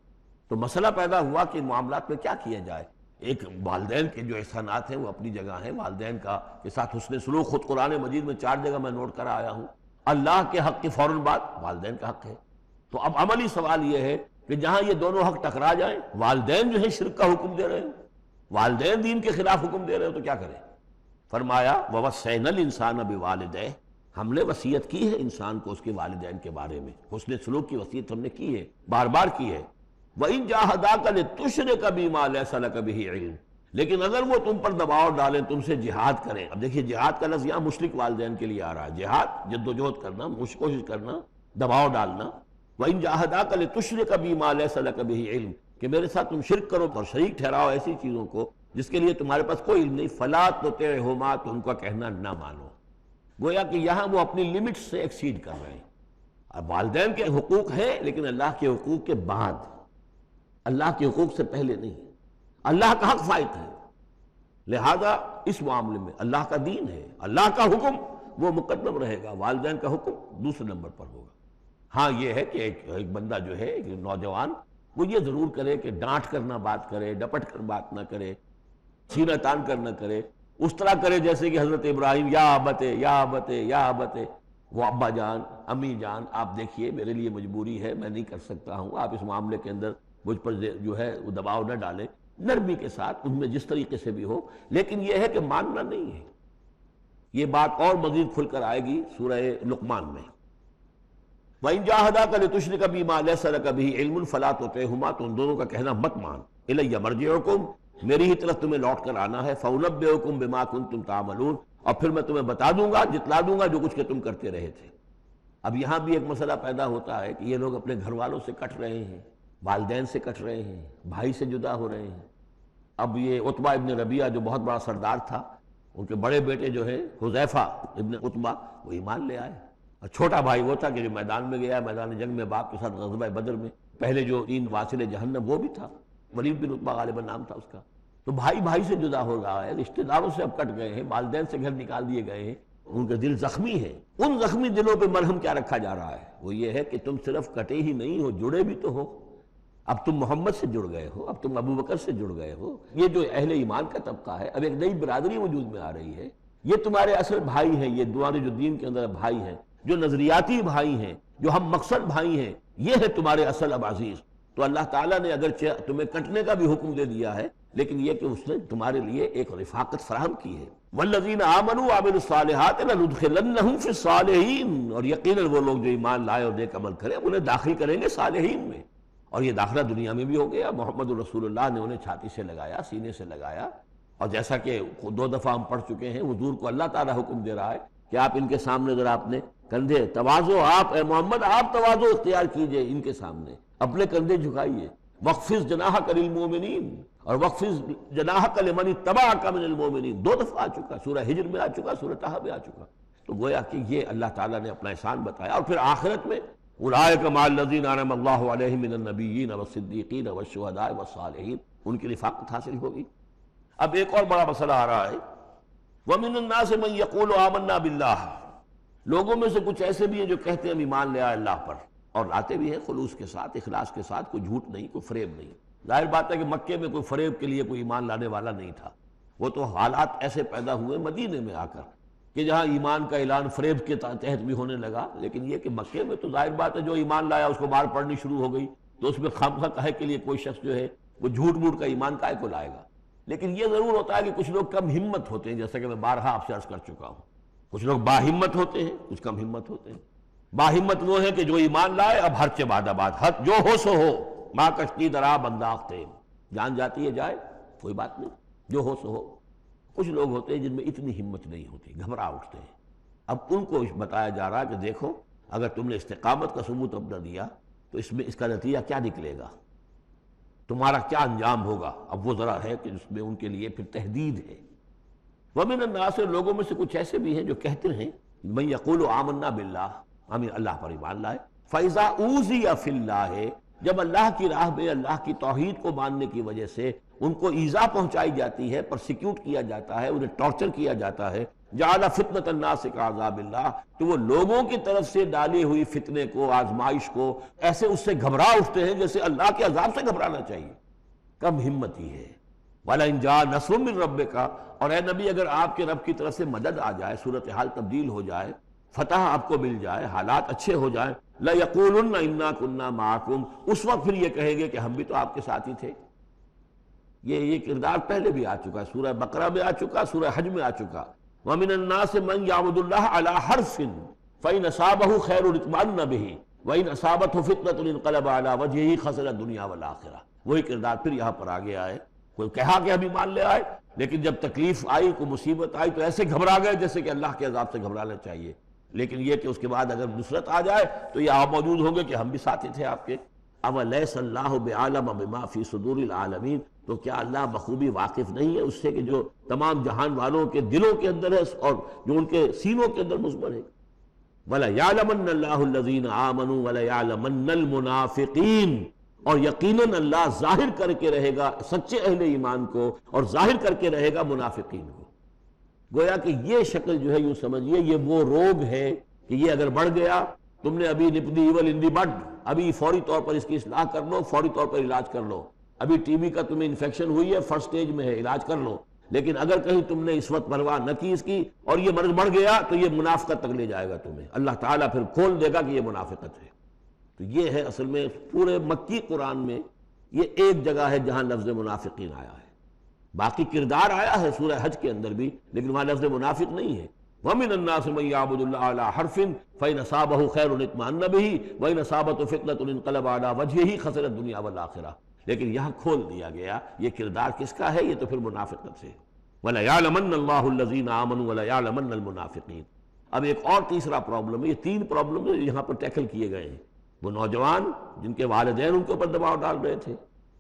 تو مسئلہ پیدا ہوا کہ معاملات میں کیا کیا جائے۔ ایک والدین کے جو احسانات ہیں وہ اپنی جگہ ہیں، والدین کا کے ساتھ حسن سلوک خود قرآن مجید میں 4 جگہ میں نوٹ کر آیا ہوں، اللہ کے حق کے فوراً بعد والدین کا حق ہے۔ تو اب عملی سوال یہ ہے کہ جہاں یہ دونوں حق ٹکرا جائیں، والدین جو ہے شرک کا حکم دے رہے ہیں، والدین دین کے خلاف حکم دے رہے ہو، تو کیا کریں؟ فرمایا وَوَصَّيْنَا الْإِنسَانَ بِوَالِدَيْهِ، ہم نے وصیت کی ہے انسان کو اس کے والدین کے بارے میں، حسن سلوک کی وصیت ہم نے کی ہے، بار بار کی ہے۔ وَإِن جَاهَدَاكَ لِتُشْرِكَ بِمَا لَيْسَ لَكَ بِهِ عِلْمٌ، لیکن اگر وہ تم پر دباؤ ڈالیں، تم سے جہاد کریں۔ اب دیکھیے جہاد کا لفظ یہاں مشرک والدین کے لیے آ رہا ہے، جہاد جد و جہد کرنا، کوشش کرنا، دباؤ ڈالنا۔ وَإِن جَاهَدَاكَ لِتُشْرِكَ بِمَا لَيْسَ لَكَ بِهِ عِلْمٌ، کہ میرے ساتھ تم شرک کرو اور شریک ٹھہراؤ ایسی چیزوں کو جس کے لیے تمہارے پاس کوئی علم نہیں، فَلَا تُطِعْهُمَا، تو ان کا کہنا نہ مانو۔ گویا کہ یہاں وہ اپنی لمٹ سے ایکسیڈ کر رہے ہیں۔ اب والدین کے حقوق ہیں لیکن اللہ کے حقوق کے بعد، اللہ کے حقوق سے پہلے نہیں، اللہ کا حق فائت ہے، لہذا اس معاملے میں اللہ کا دین ہے، اللہ کا حکم وہ مقدم رہے گا، والدین کا حکم دوسرے نمبر پر ہوگا۔ ہاں یہ ہے کہ ایک بندہ جو ہے، ایک نوجوان، وہ یہ ضرور کرے کہ ڈانٹ کر نہ بات کرے، ڈپٹ کر بات نہ کرے، سینہ تان کر نہ کرے، اس طرح کرے جیسے کہ حضرت ابراہیم یا ابتے یا ابتے یا ابتے، وہ ابا جان، امی جان، آپ دیکھیے میرے لیے مجبوری ہے، میں نہیں کر سکتا ہوں، آپ اس معاملے کے اندر مجھ پر جو ہے وہ دباؤ نہ ڈالیں، نرمی کے ساتھ ان میں جس طریقے سے بھی ہو، لیکن یہ ہے کہ ماننا نہیں ہے۔ یہ بات اور مزید کھل کر آئے گی سورہ لقمان میں۔ وَإِن جَاهَدَاكَ لِتُشْرِكَ بِمَا لَيْسَ لَكَ بِهِ عِلْمٌ فَلَا تُطِعْهُمَا، تو ان دونوں کا کہنا مت مان۔ إِلَيَّ مَرْجِعُكُمْ، میری ہی طرف تمہیں لوٹ کر آنا ہے، فَأُنَبِّئُكُم بِمَا كُنتُمْ تَعْمَلُونَ، اور پھر میں تمہیں بتا دوں گا، جتلا دوں گا جو کچھ کہ تم کرتے رہے تھے۔ اب یہاں بھی ایک مسئلہ پیدا ہوتا ہے کہ یہ لوگ اپنے گھر والوں سے کٹ رہے ہیں، والدین سے کٹ رہے ہیں، بھائی سے جدا ہو رہے ہیں۔ اب یہ عتبہ ابن ربیعہ جو بہت بڑا سردار تھا، ان کے بڑے بیٹے جو ہے حذیفہ ابن عتبہ، وہ ایمان لے آئے، اور چھوٹا بھائی وہ تھا کہ جو میدان میں گیا، میدان جنگ میں باپ کے ساتھ غزوہ بدر میں، پہلے جو 3 واصل جہنم وہ بھی تھا، ولید بن عتبہ غالباً نام تھا اس کا۔ تو بھائی بھائی سے جدا ہو رہا ہے، رشتہ داروں سے اب کٹ گئے ہیں، والدین سے گھر نکال دیے گئے ہیں، ان کے دل زخمی ہیں۔ ان زخمی دلوں پہ مرہم کیا رکھا جا رہا ہے؟ وہ یہ ہے کہ تم صرف کٹے ہی نہیں ہو، جڑے بھی تو ہو۔ اب تم محمد سے جڑ گئے ہو، اب تم ابو بکر سے جڑ گئے ہو۔ یہ جو اہل ایمان کا طبقہ ہے، اب ایک نئی برادری وجود میں آ رہی ہے، یہ تمہارے اصل بھائی ہیں، یہ تمہارے جو دین کے اندر بھائی ہیں، جو نظریاتی بھائی ہیں، جو ہم مقصد بھائی ہیں، یہ ہے تمہارے اصل اب عزیز۔ تو اللہ تعالیٰ نے اگرچہ تمہیں کٹنے کا بھی حکم دے دیا ہے، لیکن یہ کہ اس نے تمہارے لیے ایک رفاقت فراہم کی ہے۔ والذین آمنوا وعملوا الصالحات لندخلنہم فی الصالحین، اور یقیناً وہ لوگ جو ایمان لائے اور نیک عمل کرے انہیں داخل کریں گے صالحین میں۔ اور یہ داخلہ دنیا میں بھی ہو گیا، محمد رسول اللہ نے انہیں چھاتی سے لگایا، سینے سے لگایا، اور جیسا کہ 2 دفعہ ہم پڑھ چکے ہیں، حضور کو اللہ تعالیٰ حکم دے رہا ہے کہ آپ ان کے سامنے ذرا اپنے کندھے تواضع، آپ اے محمد آپ تواضع اختیار کیجئے، ان کے سامنے اپنے کندھے جھکائیے۔ وَاخْفِضْ جَنَاحَكَ لِلْمُؤْمِنِينَ اور وَاخْفِضْ جَنَاحَكَ لِمَنِ اتَّبَعَكَ مِنَ الْمُؤْمِنِينَ 2 دفعہ آ چکا، سورہ ہجر میں آ چکا، سورہ طٰہٰ میں آ چکا۔ تو گویا کہ یہ اللہ تعالیٰ نے اپنا احسان بتایا، اور پھر آخرت میں اولئک مع الذین انعم اللہ علیہم من النبیین والصدیقین والشہداء والصالحین، ان کی رفاقت حاصل ہوگی۔ اب ایک اور بڑا مسئلہ آ رہا ہے، وَمِنَ النَّاسِ مَن يَقُولُ آمَنَّا بِاللَّهِ، لوگوں میں سے کچھ ایسے بھی ہیں جو کہتے ہیں ہم ایمان لے آئے اللہ پر، اور لاتے بھی ہیں خلوص کے ساتھ، اخلاص کے ساتھ، کوئی جھوٹ نہیں، کوئی فریب نہیں۔ ظاہر بات ہے کہ مکے میں کوئی فریب کے لیے کوئی ایمان لانے والا نہیں تھا، وہ تو حالات ایسے پیدا ہوئے مدینے میں آ کر کہ جہاں ایمان کا اعلان فریب کے تحت بھی ہونے لگا۔ لیکن یہ کہ مکے میں تو ظاہر بات ہے جو ایمان لایا اس کو مار پڑنی شروع ہو گئی، تو اس میں خامخواہ کہے کے لیے کوئی شخص جو ہے وہ جھوٹ موٹ کا ایمان کائے کو لائے گا۔ لیکن یہ ضرور ہوتا ہے کہ کچھ لوگ کم ہمت ہوتے ہیں، جیسا کہ میں بارہا آپ سے عرض کر چکا ہوں، کچھ لوگ باہمت ہوتے ہیں، کچھ کم ہمت ہوتے ہیں۔ باہمت وہ ہے کہ جو ایمان لائے اب ہر چہ باد آباد، حد جو ہو سو ہو، ماں کشتی درا بنداختے، جان جاتی ہے جائے کوئی بات نہیں، جو ہو سو ہو۔ کچھ لوگ ہوتے ہیں جن میں اتنی ہمت نہیں ہوتی، گھبرا اٹھتے ہیں۔ اب ان کو بتایا جا رہا ہے کہ دیکھو اگر تم نے استقامت کا ثبوت اپنا دیا تو اس کا نتیجہ کیا نکلے گا، تمہارا کیا انجام ہوگا۔ اب وہ ذرا ہے کہ اس میں ان کے لیے پھر تحدید ہے۔ وَمِنَ النَّاسِ، لوگوں میں سے کچھ ایسے بھی ہیں جو کہتے ہیں مَن يَقُولُ آمَنَّا بِاللَّهِ، ہم اللہ پر ایمان لائے، فَإِذَا أُوذِيَ فِي اللَّهِ، جب اللہ کی راہ میں اللہ کی توحید کو ماننے کی وجہ سے ان کو ایذا پہنچائی جاتی ہے، پرسیکیوٹ کیا جاتا ہے، انہیں ٹارچر کیا جاتا ہے، جعل فتنۃ الناس کعذاب اللہ، تو وہ لوگوں کی طرف سے ڈالی ہوئی فتنے کو، آزمائش کو ایسے اس سے گھبرا اٹھتے ہیں جیسے اللہ کے عذاب سے گھبرانا چاہیے۔ کم ہمتی ہے۔ وَلَئِن جَاءَ نَصْرٌ مِّن رَّبِّكَ، اور اے نبی اگر آپ کے رب کی طرف سے مدد آ جائے، صورتحال تبدیل ہو جائے، فتح آپ کو مل جائے، حالات اچھے ہو جائیں، لَيَقُولُنَّ إِنَّا كُنَّا مَعَكُمْ، اس وقت پھر یہ کہیں گے کہ ہم بھی تو آپ کے ساتھ ہی تھے۔ یہ کردار پہلے بھی آ چکا، سورہ بقرہ میں آ چکا، سورہ حج میں آ چکا۔ وَمِنَ النَّاسِ مَن يَعْبُدُ اللَّهَ عَلَى حَرْفٍ فَإِنْ أَصَابَهُ خَيْرٌ اطْمَأَنَّ بِهِ وَإِنْ أَصَابَتْهُ فِتْنَةٌ انقلب عَلَى وَجْهِهِ خَسِرَ الدُّنْيَا وَالْآخِرَةَ، وہی کردار پھر یہاں پر آ گیا ہے۔ کوئی کہا کہ ہم ایمان لے آئے، لیکن جب تکلیف آئی، کوئی مصیبت آئی تو ایسے گھبرا گئے جیسے کہ اللہ کے عذاب سے گھبرانا چاہیے۔ لیکن یہ کہ اس کے بعد اگر نصرت آ جائے تو یہ آپ موجود ہوں گے کہ ہم بھی ساتھی تھے آپ کے۔ اَوَلَيْسَ اللَّهُ بِعَالَمَ بِمَا فِي صُدُورِ الْعَالَمِينَ، تو کیا اللہ بخوبی واقف نہیں ہے اس سے کہ جو تمام جہان والوں کے دلوں کے اندر ہے اور جو ان کے سینوں کے اندر مضمر ہے۔ وَلَيَعْلَمَنَّ اللَّهُ الَّذِينَ آمَنُوا وَلَيَعْلَمَنَّ الْمُنَافِقِينَ، اور یقیناً اللہ ظاہر کر کے رہے گا سچے اہل ایمان کو، اور ظاہر کر کے رہے گا منافقین کو۔ گویا کہ یہ شکل جو ہے یوں سمجھیے یہ وہ روگ ہے کہ یہ اگر بڑھ گیا، تم نے ابھی نپ دی ایول ان دی بڈ، ابھی فوری طور پر اس کی اصلاح کر لو، فوری طور پر علاج کر لو۔ ابھی ٹی بی کا تمہیں انفیکشن ہوئی ہے، فرسٹ سٹیج میں ہے، علاج کر لو۔ لیکن اگر کہیں تم نے اس وقت پرواہ نہ کی اس کی اور یہ مرض بڑھ گیا تو یہ منافقت تک لے جائے گا تمہیں، اللہ تعالیٰ پھر کھول دے گا کہ یہ منافقت ہے۔ تو یہ ہے اصل میں پورے مکی قرآن میں یہ ایک جگہ ہے جہاں لفظ منافقین آیا ہے، باقی کردار آیا ہے سورہ حج کے اندر بھی، لیکن وہاں لفظ منافق نہیں ہے۔ وَمِنَ النَّاسِ مَن يَعْبُدُ اللَّهَ عَلَى حَرْفٍ فَإِنْ أَصَابَهُ خَيْرٌ اطْمَأَنَّ بِهِ وَإِنْ أَصَابَتْهُ فِتْنَةٌ انقلب عَلَى وَجْهِهِ خَسِرَ الدُّنْيَا وَالْآخِرَةَ، لیکن یہاں کھول دیا گیا یہ کردار کس کا ہے، یہ تو پھر منافقت سے۔ وَلَيَعْلَمَنَّ اللَّهُ الَّذِينَ آمَنُوا وَلَيَعْلَمَنَّ الْمُنَافِقِينَ۔ اب ایک اور تیسرا پرابلم ہے، یہ 3 پرابلم یہاں پر ٹیکل کیے گئے ہیں۔ وہ نوجوان جن کے والدین ان کے اوپر دباؤ ڈال رہے تھے،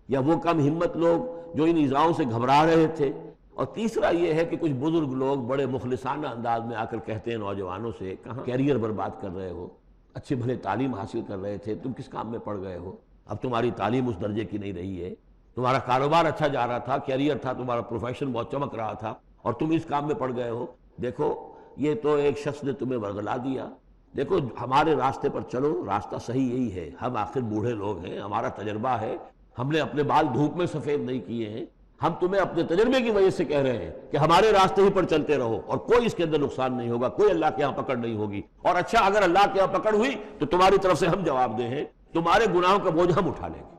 یا وہ کم ہمت لوگ جو ان ایذاؤں سے گھبرا رہے تھے، اور تیسرا یہ ہے کہ کچھ بزرگ لوگ بڑے مخلصانہ انداز میں آ کر کہتے ہیں نوجوانوں سے، کہاں کیریئر برباد کر رہے ہو، اچھے بھلے تعلیم حاصل کر رہے تھے، تم کس کام میں پڑ گئے ہو؟ اب تمہاری تعلیم اس درجے کی نہیں رہی ہے، تمہارا کاروبار اچھا جا رہا تھا، کیریئر تھا، تمہارا پروفیشن بہت چمک رہا تھا، اور تم اس کام میں پڑ گئے ہو۔ دیکھو یہ تو ایک شخص نے تمہیں ورغلا دیا، دیکھو ہمارے راستے پر چلو، راستہ صحیح یہی ہے، ہم آخر بوڑھے لوگ ہیں، ہمارا تجربہ ہے، ہم نے اپنے بال دھوپ میں سفید نہیں کیے ہیں، ہم تمہیں اپنے تجربے کی وجہ سے کہہ رہے ہیں کہ ہمارے راستے ہی پر چلتے رہو، اور کوئی اس کے اندر نقصان نہیں ہوگا، کوئی اللہ کے ہاں پکڑ نہیں ہوگی، اور اچھا اگر اللہ کے ہاں پکڑ ہوئی تو تمہاری طرف سے ہم جواب دہ ہیں، تمہارے گناہوں کا بوجھ ہم اٹھا لیں گے۔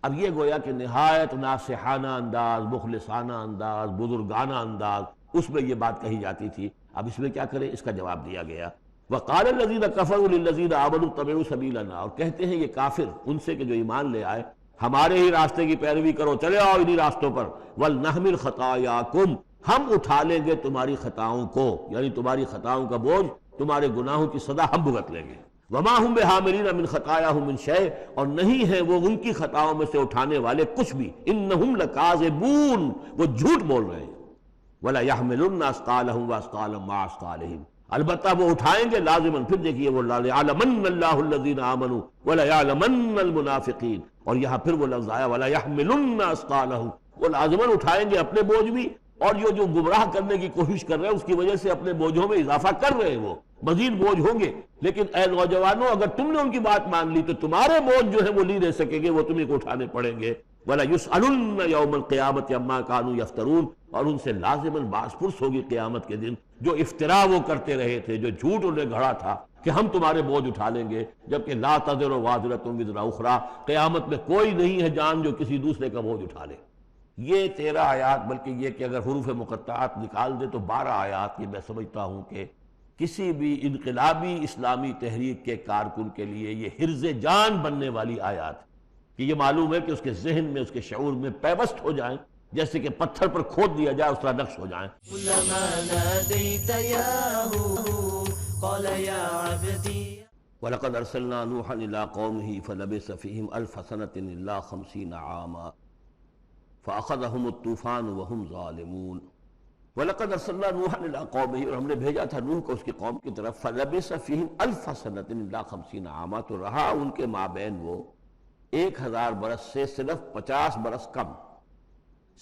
اب یہ گویا کہ نہایت ناصحانہ انداز، مخلصانہ انداز، بزرگانہ انداز، اس میں یہ بات کہی جاتی تھی۔ اب اس میں کیا کریں؟ اس کا جواب دیا گیا، وَقَالَ الَّذِينَ كَفَرُوا لِلَّذِينَ آمَنُوا اتَّبِعُوا سَبِيلَنَا، اور کہتے ہیں یہ کافر ان سے کہ جو ایمان لے آئے، ہمارے ہی راستے کی پیروی کرو، چلے آؤ انہی راستوں پر، وَلْنَحْمِلْ خَطَايَاكُمْ، ہم اٹھا لیں گے تمہاری خطاؤں کو، یعنی تمہاری خطاؤں کا بوجھ، تمہارے گناہوں کی سزا ہم بھگت لیں گے۔ وَمَا هُمْ بِحَامِلِينَ مِنْ خَطَايَاهُمْ مِنْ شَيْءٍ، اور نہیں ہیں وہ ان کی خطاؤں میں سے اٹھانے والے کچھ بھی، إِنَّهُمْ لَكَاذِبُونَ، وہ جھوٹ بول رہے ہیں۔ وَلَا يَحْمِلُنَّ أَثْقَالَهُمْ وَأَثْقَالًا مَعَ أَثْقَالِهِمْ، البتہ وہ اٹھائیں گے لازماً، پھر دیکھیے وہ لَيَعْلَمَنَّ اللَّهُ الَّذِينَ آمَنُوا وَلَيَعْلَمَنَّ الْمُنَافِقِينَ، اور یہاں پھر وہ لفظ آیا وَلَا يَحْمِلُنَّ أَثْقَالَهُمْ، وہ لازماً اٹھائیں گے اپنے بوجھ بھی، اور جو گمراہ کرنے کی کوشش کر رہے ہیں اس کی وجہ سے اپنے بوجھوں میں اضافہ کر رہے ہیں، وہ مزید بوجھ ہوں گے۔ لیکن اے نوجوانوں، اگر تم نے ان کی بات مان لی تو تمہارے بوجھ جو ہے وہ نہیں رہ سکیں گے، وہ تمہیں کو اٹھانے پڑیں گے۔ وَلَا يُسْأَلُنَّ يَوْمَ الْقِيَامَةِ عَمَّا كَانُوا يَفْتَرُونَ، اور ان سے لازماً باس پرس ہوگی قیامت کے دن جو افتراء وہ کرتے رہے تھے، جو جھوٹ انہیں گھڑا تھا کہ ہم تمہارے بوجھ اٹھا لیں گے، جبکہ لا تزر وازرۃ وزر اخری، قیامت میں کوئی نہیں ہے جان جو کسی دوسرے کا بوجھ اٹھا لے۔ یہ 13 آیات، بلکہ یہ کہ اگر حروف مقطعات نکال دے تو 12 آیات، یہ میں سمجھتا ہوں کہ کسی بھی انقلابی اسلامی تحریک کے کارکن کے لیے یہ حرز جان بننے والی آیات، کہ یہ معلوم ہے کہ اس کے ذہن میں، اس کے شعور میں پیوست ہو جائیں، جیسے کہ پتھر پر کھود دیا جائے اس طرح نقش ہو جائیں۔ كلما ناديت ياه قال يا عبدي۔ وَلَقَدْ أَرْسَلْنَا نُوحًا إِلَىٰ قَوْمِهِ فَلَبِثَ فِيهِمْ أَلْفَ سَنَةٍ إِلَّا 50 عَامًا فَأَخَذَهُمُ الطُّوفَانُ وَهُمْ ظَالِمُونَ۔ وَلَقَدْ أَرْسَلْنَا نُوحًا إِلَىٰ قَوْمِهِ، اور ہم نے بھیجا تھا نوح کو اس کی قوم کی طرف، فَلَبِثَ فِيهِمْ أَلْفَ سَنَةٍ إِلَّا 50 عَامًا، تو رہا ان کے مابین وہ 1000 برس سے صرف 50 برس کم،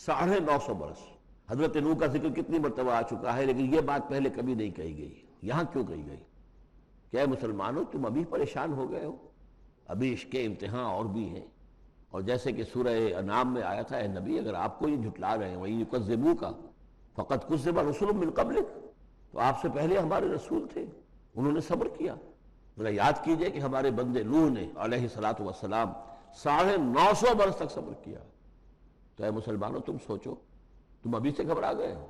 950 برس۔ حضرت نوح کا ذکر کتنی مرتبہ آ چکا ہے، لیکن یہ بات پہلے کبھی نہیں کہی گئی، یہاں کیوں کہی گئی؟ کہ اے مسلمانوں، تم ابھی پریشان ہو گئے ہو، ابھی اس کے امتحان اور بھی ہیں۔ اور جیسے کہ سورہ انعام میں آیا تھا، اے نبی اگر آپ کو یہ جھٹلا رہے ہیں وَإِن يُكَذِّبُوكَ فَقَدْ كُذِّبَ رُسُلٌ مِّن قَبْلِكَ، تو آپ سے پہلے ہمارے رسول تھے، انہوں نے صبر کیا۔ ذرا یاد کیجئے کہ ہمارے بندے نوح نے علیہ الصلوۃ والسلام 950 برس تک صبر کیا۔ تو اے مسلمانوں تم سوچو، تم ابھی سے گھبرا گئے ہو؟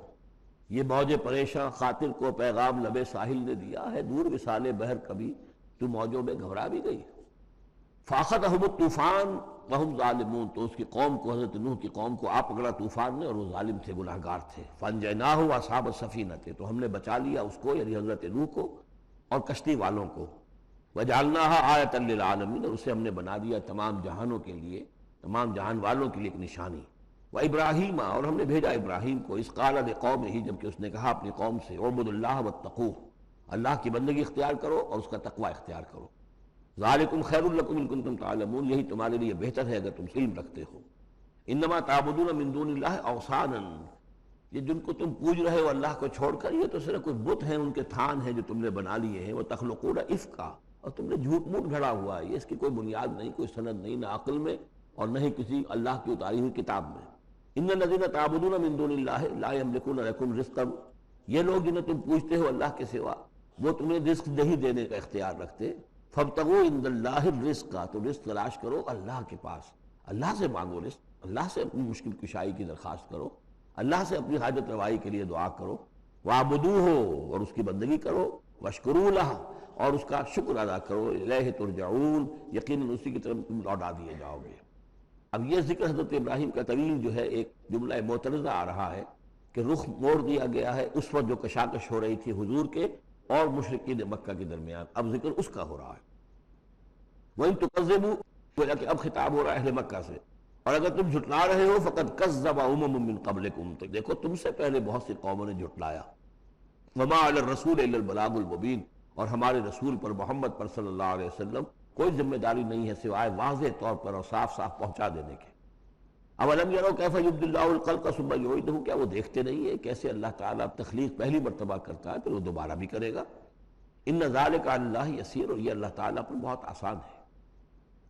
یہ موج پریشاں خاطر کو پیغام لبے ساحل نے دیا ہے، دور وصال بحر کبھی تو موجوں میں گھبرا بھی گئی۔ فَأَخَذَهُمُ الطُّوفَانُ وَهُمْ ظَالِمُونَ، تو اس کی قوم کو، حضرت نوح کی قوم کو آ پکڑا طوفان نے، اور وہ ظالم تھے، گناہگار تھے۔ فَأَنجَيْنَاهُ وَأَصْحَابَ السَّفِينَةِ، تو ہم نے بچا لیا اس کو، یعنی حضرت نوح کو اور کشتی والوں کو۔ وَجَعَلْنَاهَا آیَةً لِّلْعَالَمِينَ، اور اسے ہم نے بنا دیا تمام جہانوں کے لیے، تمام جہان والوں کے لیے ایک نشانی۔ وَإِبْرَاهِيمَ، اور ہم نے بھیجا ابراہیم کو، اذ قال لقومہ، جب کہ اس نے کہا اپنی قوم سے، اعبدوا اللہ واتقوہ، اللہ کی بندگی اختیار کرو اور اس کا تقوی اختیار کرو۔ ذالکم خیر لکم ان کنتم تعلمون، یہی تمہارے لیے بہتر ہے اگر تم علم رکھتے ہو۔ انما تعبدون من دون اللہ اوثانا، یہ جن کو تم پوج رہے ہو اللہ کو چھوڑ کر، یہ تو صرف کوئی بت ہیں، ان کے تھان ہیں جو تم نے بنا لیے ہیں۔ وتخلقون افکا، اور تم نے جھوٹ موٹ گھڑا ہوا ہے، یہ اس کی کوئی بنیاد نہیں، کوئی سند نہیں، نہ عقل میں اور نہ ہی کسی اللہ کی اتاری ہوئی کتاب میں۔ ان الذین تعبدون من دون اللہ لا یملکون لکم رزقا، یہ لوگ جنہیں تم پوجتے ہو اللہ کے سوا، وہ تمہیں رزق نہیں دینے کا اختیار رکھتے۔ فابتغوا عند اللہ الرزق، تو رزق تلاش کرو اللہ کے پاس، اللہ سے مانگو رزق، اللہ سے اپنی مشکل کشائی کی درخواست کرو، اللہ سے اپنی حاجت روائی کے لیے دعا کرو۔ وَاعْبُدُوهُ، اور اس کی بندگی کرو، وَاشْكُرُوا لَهُ، اور اس کا شکر ادا کرو، الیہ ترجعون، یقیناً اسی کی طرف تم لوٹا دیے جاؤ گے۔ اب یہ ذکر حضرت ابراہیم کا طویل جو ہے ایک جملہ معترضہ آ رہا ہے کہ رخ موڑ دیا گیا ہے اس وقت جو کشاکش ہو رہی تھی حضور کے اور مشرکین مکہ کے درمیان، اب ذکر اس کا ہو رہا ہے۔ وَإِن تُكَذِّبُوا، گویا کہ اب خطاب ہو رہا ہے اہل مکہ سے، اور اگر تم جھٹلا رہے ہو فقد کذب امم من قبلکم، تو دیکھو تم سے پہلے بہت سی قوموں نے جھٹلایا. وما علی الرسول الا البلاغ المبین، اور ہمارے رسول پر محمد پر صلی اللہ علیہ وسلم کوئی ذمہ داری نہیں ہے سوائے واضح طور پر اور صاف صاف پہنچا دینے کے. اولم یروا کیف یبدی اللہ الخلق ثم یعیدہ، کیا وہ دیکھتے نہیں ہیں کیسے اللہ تعالیٰ تخلیق پہلی مرتبہ کرتا ہے پھر وہ دوبارہ بھی کرے گا. ان ذالک علی اللہ یسیر، اور یہ اللہ تعالیٰ پر بہت آسان ہے.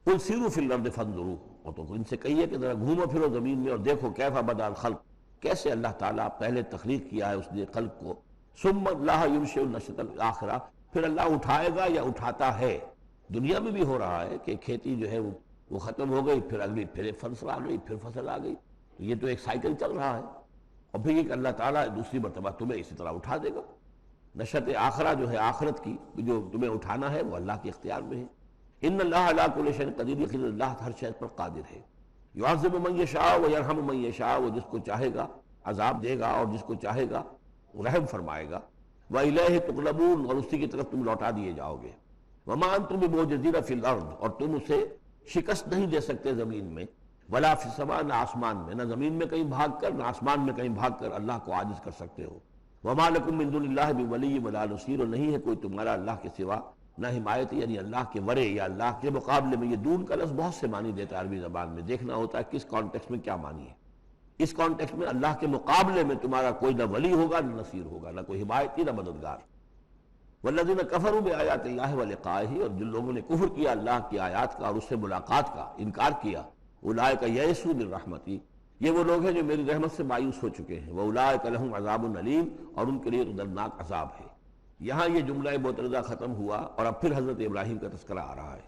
قل سیروا فی الارض فانظروا، اور تو ان سے کہیے کہ ذرا گھومو پھرو زمین میں اور دیکھو کیف بدا الخلق، کیسے اللہ تعالیٰ پہلے تخلیق کیا ہے اس نے خلق کو. ثم اللہ ینشئ النشأۃ الآخرہ، پھر اللہ اٹھائے گا یا اٹھاتا ہے. دنیا میں بھی ہو رہا ہے کہ کھیتی جو ہے وہ ختم ہو گئی، پھر اگلی پھر فصل آ گئی، پھر فصل آ گئی، یہ تو ایک سائیکل چل رہا ہے. اور پھر یہ کہ اللہ تعالیٰ دوسری مرتبہ تمہیں اسی طرح اٹھا دے گا. نشأۃ آخرہ جو ہے آخرت کی جو تمہیں اٹھانا ہے وہ اللہ کے اختیار میں ہے. ان اللہ علی کل شیء قدیر، یقینا اللہ ہر شے پر قادر ہے. یعذب من یشاء ویرحم من یشاء، وہ جس کو چاہے گا عذاب دے گا اور جس کو چاہے گا رحم فرمائے گا. وإلیہ تقلبون، اور اسی کی طرف تم لوٹا دیے جاؤ گے. وما انتم بمعجزین فی الارض، اور تم اسے شکست نہیں دے سکتے زمین میں. ولا فی السماء، نہ آسمان میں، نہ زمین میں کہیں بھاگ کر نہ آسمان میں کہیں بھاگ کر اللہ کو عاجز کر سکتے ہو. وما لکم من دون اللہ بولی ولا نصیر، اور نہیں ہے کوئی تمہارا اللہ کے سوا نہ حمایت، یعنی اللہ کے ورے یا اللہ کے مقابلے میں. یہ دون کا لفظ بہت سے معنی دیتا ہے عربی زبان میں، دیکھنا ہوتا ہے کس کانٹیکس میں کیا معنی ہے. اس کانٹیکس میں اللہ کے مقابلے میں تمہارا کوئی نہ ولی ہوگا نہ نصیر ہوگا، نہ کوئی حمایتی نہ مددگار. والذین کفروا بآیات اللہ ولقائہ، اور جن لوگوں نے کفر کیا اللہ کی آیات کا اور اس سے ملاقات کا انکار کیا. اولئک یئسوا من رحمتی، یہ وہ لوگ ہیں جو میری رحمت سے مایوس ہو چکے ہیں. واولئک لہم عذاب علیم، اور ان کے لیے تو دردناک عذاب ہے. یہاں یہ جملہ معترضہ ختم ہوا اور اب پھر حضرت ابراہیم کا تذکرہ آ رہا ہے.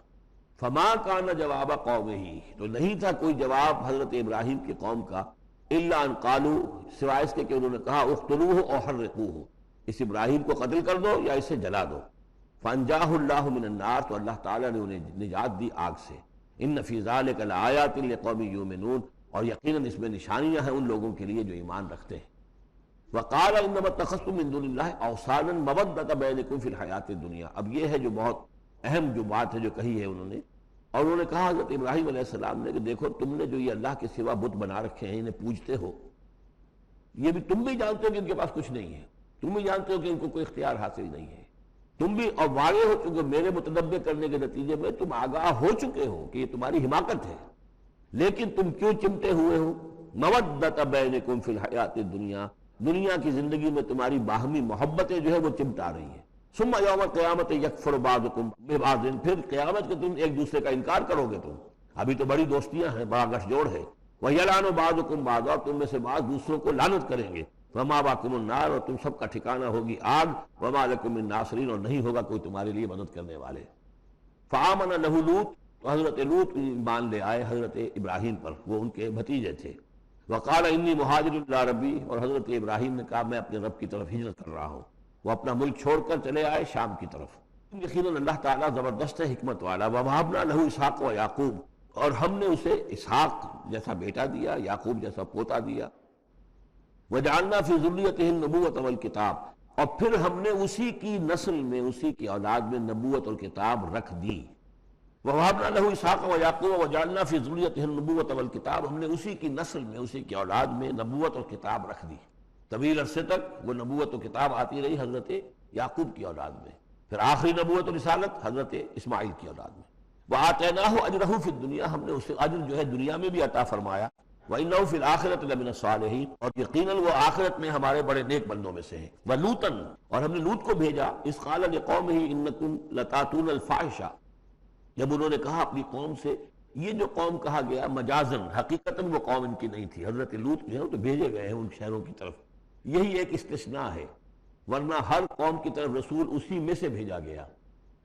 فما کان جواب قومہ، تو نہیں تھا کوئی جواب حضرت ابراہیم کی قوم کا، الا ان قالوا، سوائے اس کے کہ انہوں نے کہا اقتلوہ او حرقوہ، اس ابراہیم کو قتل کر دو یا اسے جلا دو. فانجاہ اللہ من النار، تو اللہ تعالیٰ نے انہیں نجات دی آگ سے. ان فی ذلک لآیات لقوم یؤمنون، اور یقیناً اس میں نشانیاں ہیں ان لوگوں کے لیے جو ایمان رکھتے ہیں. وقال انما اتخذتم من دون اللہ اوثانا مودۃ بینکم فی الحیاۃ الدنیا، اب یہ ہے جو بہت اہم جو بات ہے جو کہی ہے انہوں نے. اور انہوں نے کہا حضرت ابراہیم علیہ السلام نے کہ دیکھو تم نے جو یہ اللہ کے سوا بت بنا رکھے ہیں انہیں پوجتے ہو، یہ بھی تم بھی جانتے ہو کہ ان کے پاس کچھ نہیں ہے، تم بھی جانتے ہو کہ ان کو کوئی اختیار حاصل نہیں ہے، تم بھی اور واقع ہو چکے میرے متنبع کرنے کے نتیجے میں تم آگاہ ہو چکے ہو کہ یہ تمہاری حماقت ہے، لیکن تم کیوں چمٹے ہوئے ہو. مودۃ بینکم فی الحیاۃ الدنیا، دنیا کی زندگی میں تمہاری باہمی محبتیں جو ہے وہ چمٹا رہی ہیں. ثم یوم القیامت یکفر بعضکم ببعض، پھر قیامت کے تم ایک دوسرے کا انکار کرو گے. تم ابھی تو بڑی دوستیاں ہیں، بڑا گٹھ جوڑ ہے. ویلعن بعضکم بعضا، اور تم میں سے بعض دوسروں کو لعنت کریں گے. ومأواکم النار، اور تم سب کا ٹھکانہ ہوگی آگ. وما لکم من ناصرین، اور نہیں ہوگا کوئی تمہارے لیے مدد کرنے والے. فآمن لہ لوط، تو حضرت لوط ایمان لے آئے حضرت ابراہیم پر، وہ ان کے بھتیجے تھے. وقال انی مہاجر الی ربی، اور حضرت ابراہیم نے کہا میں اپنے رب کی طرف ہجرت کر رہا ہوں. وہ اپنا ملک چھوڑ کر چلے آئے شام کی طرف. یقیناً اللہ تعالیٰ زبردست ہے، حکمت والا. ووہبنا لہ اسحاق و یعقوب، اور ہم نے اسے اسحاق جیسا بیٹا دیا، یعقوب جیسا پوتا دیا. وجعلنا فی ذریتہ النبوۃ والکتاب، اور پھر ہم نے اسی کی نسل میں اسی کی اولاد میں نبوت اور کتاب رکھ دی. ووہبنا لہ اسحاق و یعقوب وجعلنا فی ذریتہ النبوۃ والکتاب، ہم نے اسی کی نسل میں اسی کی اولاد میں نبوت اور کتاب رکھ دی. طویل عرصے تک وہ نبوت و کتاب آتی رہی حضرت یعقوب کی اولاد میں، پھر آخری نبوت و رسالت حضرت اسماعیل کی اولاد میں. وآتیناہ اجرہ فی الدنیا، ہم نے اسے اجر جو ہے دنیا میں بھی عطا فرمایا. وإنہ فی الآخرۃ لمن الصالحین، اور یقیناً وہ آخرت میں ہمارے بڑے نیک بندوں میں سے ہیں. ولوطا، اور ہم نے لوط کو بھیجا. اذ قال لقومہ انکم لتاتون الفاحشہ، جب انہوں نے کہا اپنی قوم سے، یہ جو قوم کہا گیا مجازن، حقیقتاً وہ قوم ان کی نہیں تھی. حضرت لوط جو ہے تو بھیجے گئے ہیں ان شہروں کی طرف، یہی ایک استثناء ہے، ورنہ ہر قوم کی طرف رسول اسی میں سے بھیجا گیا.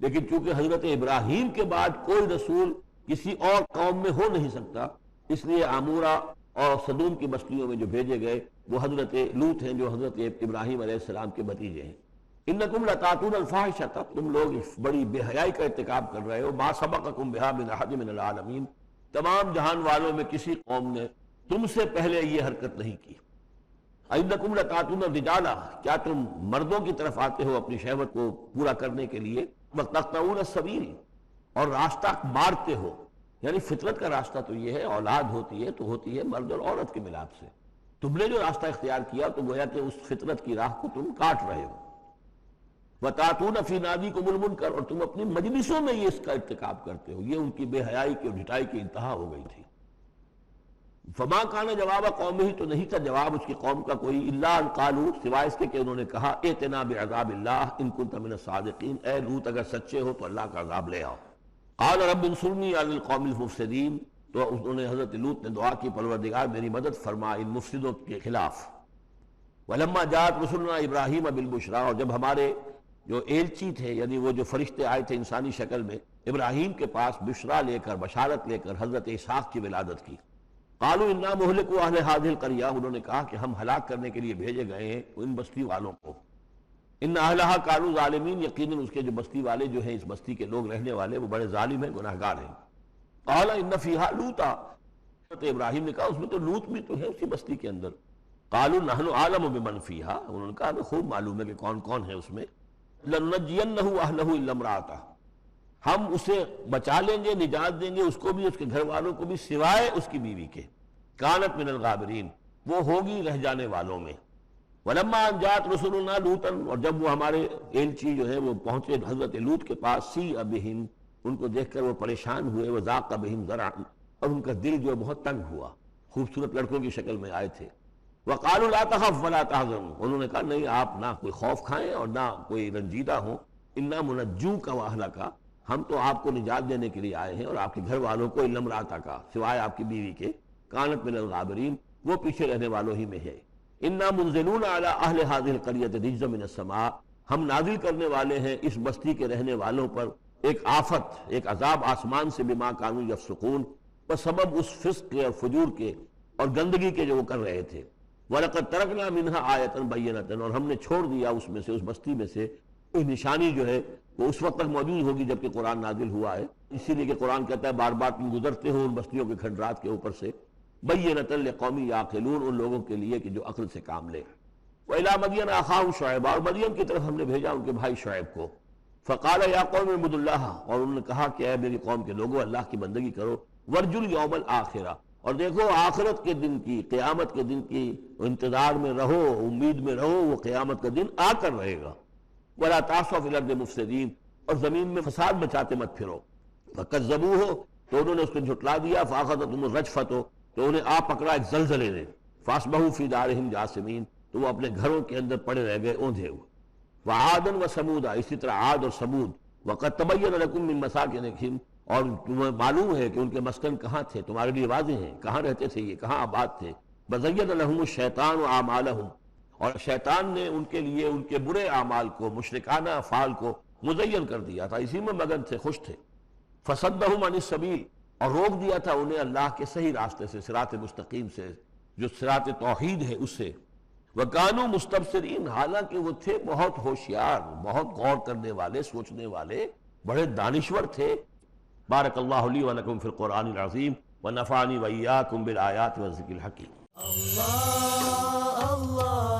لیکن چونکہ حضرت ابراہیم کے بعد کوئی رسول کسی اور قوم میں ہو نہیں سکتا، اس لیے عامورہ اور صدوم کی بستیوں میں جو بھیجے گئے وہ حضرت لوط ہیں جو حضرت ابراہیم علیہ السلام کے بھتیجے ہیں. انکم لتاتون الفاحشۃ، تم لوگ بڑی بے حیائی کا ارتکاب کر رہے ہو. ما سبقکم بہا من احد من العالمین، تمام جہان والوں میں کسی قوم نے تم سے پہلے یہ حرکت نہیں کی. انکم لتاتون الرجال، کیا تم مردوں کی طرف آتے ہو اپنی شہوت کو پورا کرنے کے لیے. وتقطعون السبیل، اور راستہ مارتے ہو، یعنی فطرت کا راستہ تو یہ ہے، اولاد ہوتی ہے تو ہوتی ہے مرد اور عورت کے ملاپ سے، تم نے جو راستہ اختیار کیا تو گویا کہ اس فطرت کی راہ کو تم کاٹ رہے ہو۔ وَتَأْتُونَ فِي نَادِيكُمُ الْمُنكَرَ، اور تم اپنی مجلسوں میں یہ اس کا ارتکاب کرتے ہو۔ یہ ان کی بے حیائی کی اور ڈھٹائی کی انتہا ہو گئی تھی۔ فما کان جواب قومہ، تو نہیں تھا جواب اس کی قوم کا کوئی، الا ان قالوا، سوائے اس کے کہ انہوں نے کہا ائتنا بعذاب اللہ ان کنت من الصادقین، اے لوط اگر سچے ہو تو اللہ کا عذاب لے آؤ۔ قال رب انصرنی علی القوم المفسدین، تو انہوں نے حضرت لوط نے دعا کی پروردگار میری مدد فرما ان مفسدوں کے خلاف۔ ولما جاءت رسلنا ابراہیم بالبشریٰ، اور جب ہمارے جو ایلچی تھے یعنی وہ جو فرشتے آئے تھے انسانی شکل میں ابراہیم کے پاس بشرا لے کر، بشارت لے کر حضرت اسحاق کی ولادت کی، قالوا انا مہلکو اہل هذه القریہ، انہوں نے کہا کہ ہم ہلاک کرنے کے لیے بھیجے گئے ہیں ان بستی والوں کو، ان اہلها كانوا ظالمین، یقیناً اس کے جو بستی والے جو ہیں، اس بستی کے لوگ رہنے والے وہ بڑے ظالم ہیں، گناہگار ہیں۔ قال ان فیہا لوطا، حضرت ابراہیم نے کہا اس میں تو لوط بھی تو ہے اسی بستی کے اندر۔ قالوا نحن اعلم بمن فیہا، انہوں نے کہا ہمیں خوب معلوم ہے کہ کون کون ہے اس میں۔ لننجینہ اہلہ الا امرأتہ، ہم اسے بچا لیں گے، نجات دیں گے، اس کو بھی اس کے گھر والوں کو بھی، سوائے اس کی بیوی کے، کانت من الغابرین، وہ ہوگی رہ جانے والوں میں۔ ولما ان جاءت رسلنا لوطا، اور جب وہ ہمارے ایلچی جو ہے وہ پہنچے حضرت لوط کے پاس، سیء بہم، ان کو دیکھ کر وہ پریشان ہوئے، وضاق بہم ذرعا، اور ان کا دل جو بہت تنگ ہوا، خوبصورت لڑکوں کی شکل میں آئے تھے۔ وقالوا لا تخف ولا تحزن، انہوں نے کہا نہیں آپ نہ کوئی خوف کھائیں اور نہ کوئی رنجیدہ ہوں، انا منجوک واہلک، ہم تو آپ کو نجات دینے کے لیے آئے ہیں اور آپ کے گھر والوں کو، الا امرأتک، سوائے آپ کی بیوی کے، کانت من الغابرین، وہ پیچھے رہنے والوں ہی میں ہے۔ انا منزلون علی اہل هذه القریۃ رجزا من السماء، ہم نازل کرنے والے ہیں اس بستی کے رہنے والوں پر ایک آفت، ایک عذاب آسمان سے، بما کانوا یفسقون، بسبب اس فسق کے اور فجور کے اور گندگی کے جو وہ کر رہے تھے۔ وَلَقَدْ تَرَكْنَا مِنْهَا آیَةً بَيِّنَةً، اور ہم نے چھوڑ دیا اس میں سے، اس بستی میں سے کوئی نشانی جو ہے وہ اس وقت تک موجود ہوگی جب کہ قرآن نازل ہوا ہے، اسی لیے کہ قرآن کہتا ہے بار بار تم گزرتے ہو ان بستیوں کے کھنڈرات کے اوپر سے، بَيِّنَةً لِقَوْمٍ يَعْقِلُونَ، ان لوگوں کے لیے کہ جو عقل سے کام لے۔ وَإِلَىٰ مَدْيَنَ أَخَاهُمْ شُعَيْبًا، اور مدین کی طرف ہم نے بھیجا ان کے بھائی شعیب کو، فَقَالَ يَا قَوْمِ اعْبُدُوا اللَّهَ، اور انہوں نے کہا کہ اے میری قوم کے لوگوں اللہ کی بندگی کرو، وَارْجُوا الْيَوْمَ الْآخِرَةَ، اور دیکھو آخرت کے دن کی، قیامت کے دن کی انتظار میں رہو، امید میں رہو، وہ قیامت کا دن آ کر رہے گا۔ وَلَا تَعْثَوْا فِي الْأَرْضِ مُفْسِدِينَ، اور زمین میں فساد مچاتے مت پھرو۔ فَكَذَّبُوهُ، تو انہوں نے اس کو جھٹلا دیا، فَأَخَذَتْهُمُ الرَّجْفَةُ، تو انہیں آ پکڑا ایک زلزلے نے، فَأَصْبَحُوا فِي دَارِهِمْ جَاثِمِينَ، تو وہ اپنے گھروں کے اندر پڑے رہ گئے اوندھے ہوئے۔ وَعَادًا وَثَمُودَ، اسی طرح عاد اور ثمود، وَقَدْ تَبَيَّنَ لَكُم مِّن مَّسَاكِنِكُمْ، اور تمہیں معلوم ہے کہ ان کے مسکن کہاں تھے، تمہارے لیے واضح ہیں کہاں رہتے تھے، یہ کہاں آباد تھے۔ بَزَيَّنَ لَهُمُ الشَّيْطَانُ أَعْمَالَهُمْ، اور شیطان نے ان کے لیے ان کے برے اعمال کو، مشرکانہ افعال کو مزین کر دیا تھا، اسی میں مگن تھے، خوش تھے۔ فَصَدَّهُمْ عَنِ السَّبِيلِ، اور روک دیا تھا انہیں اللہ کے صحیح راستے سے، صراط مستقیم سے، جو صراط توحید ہے اس سے۔ وَكَانُوا مُسْتَبْصِرِينَ، حالانکہ وہ تھے بہت ہوشیار، بہت غور کرنے والے، سوچنے والے، بڑے دانشور تھے۔ بارک اللہ لی و لکم فی القرآن العظیم ونفعنی وإیاکم بالآیات والذکر الحکیم۔ اللہ اللہ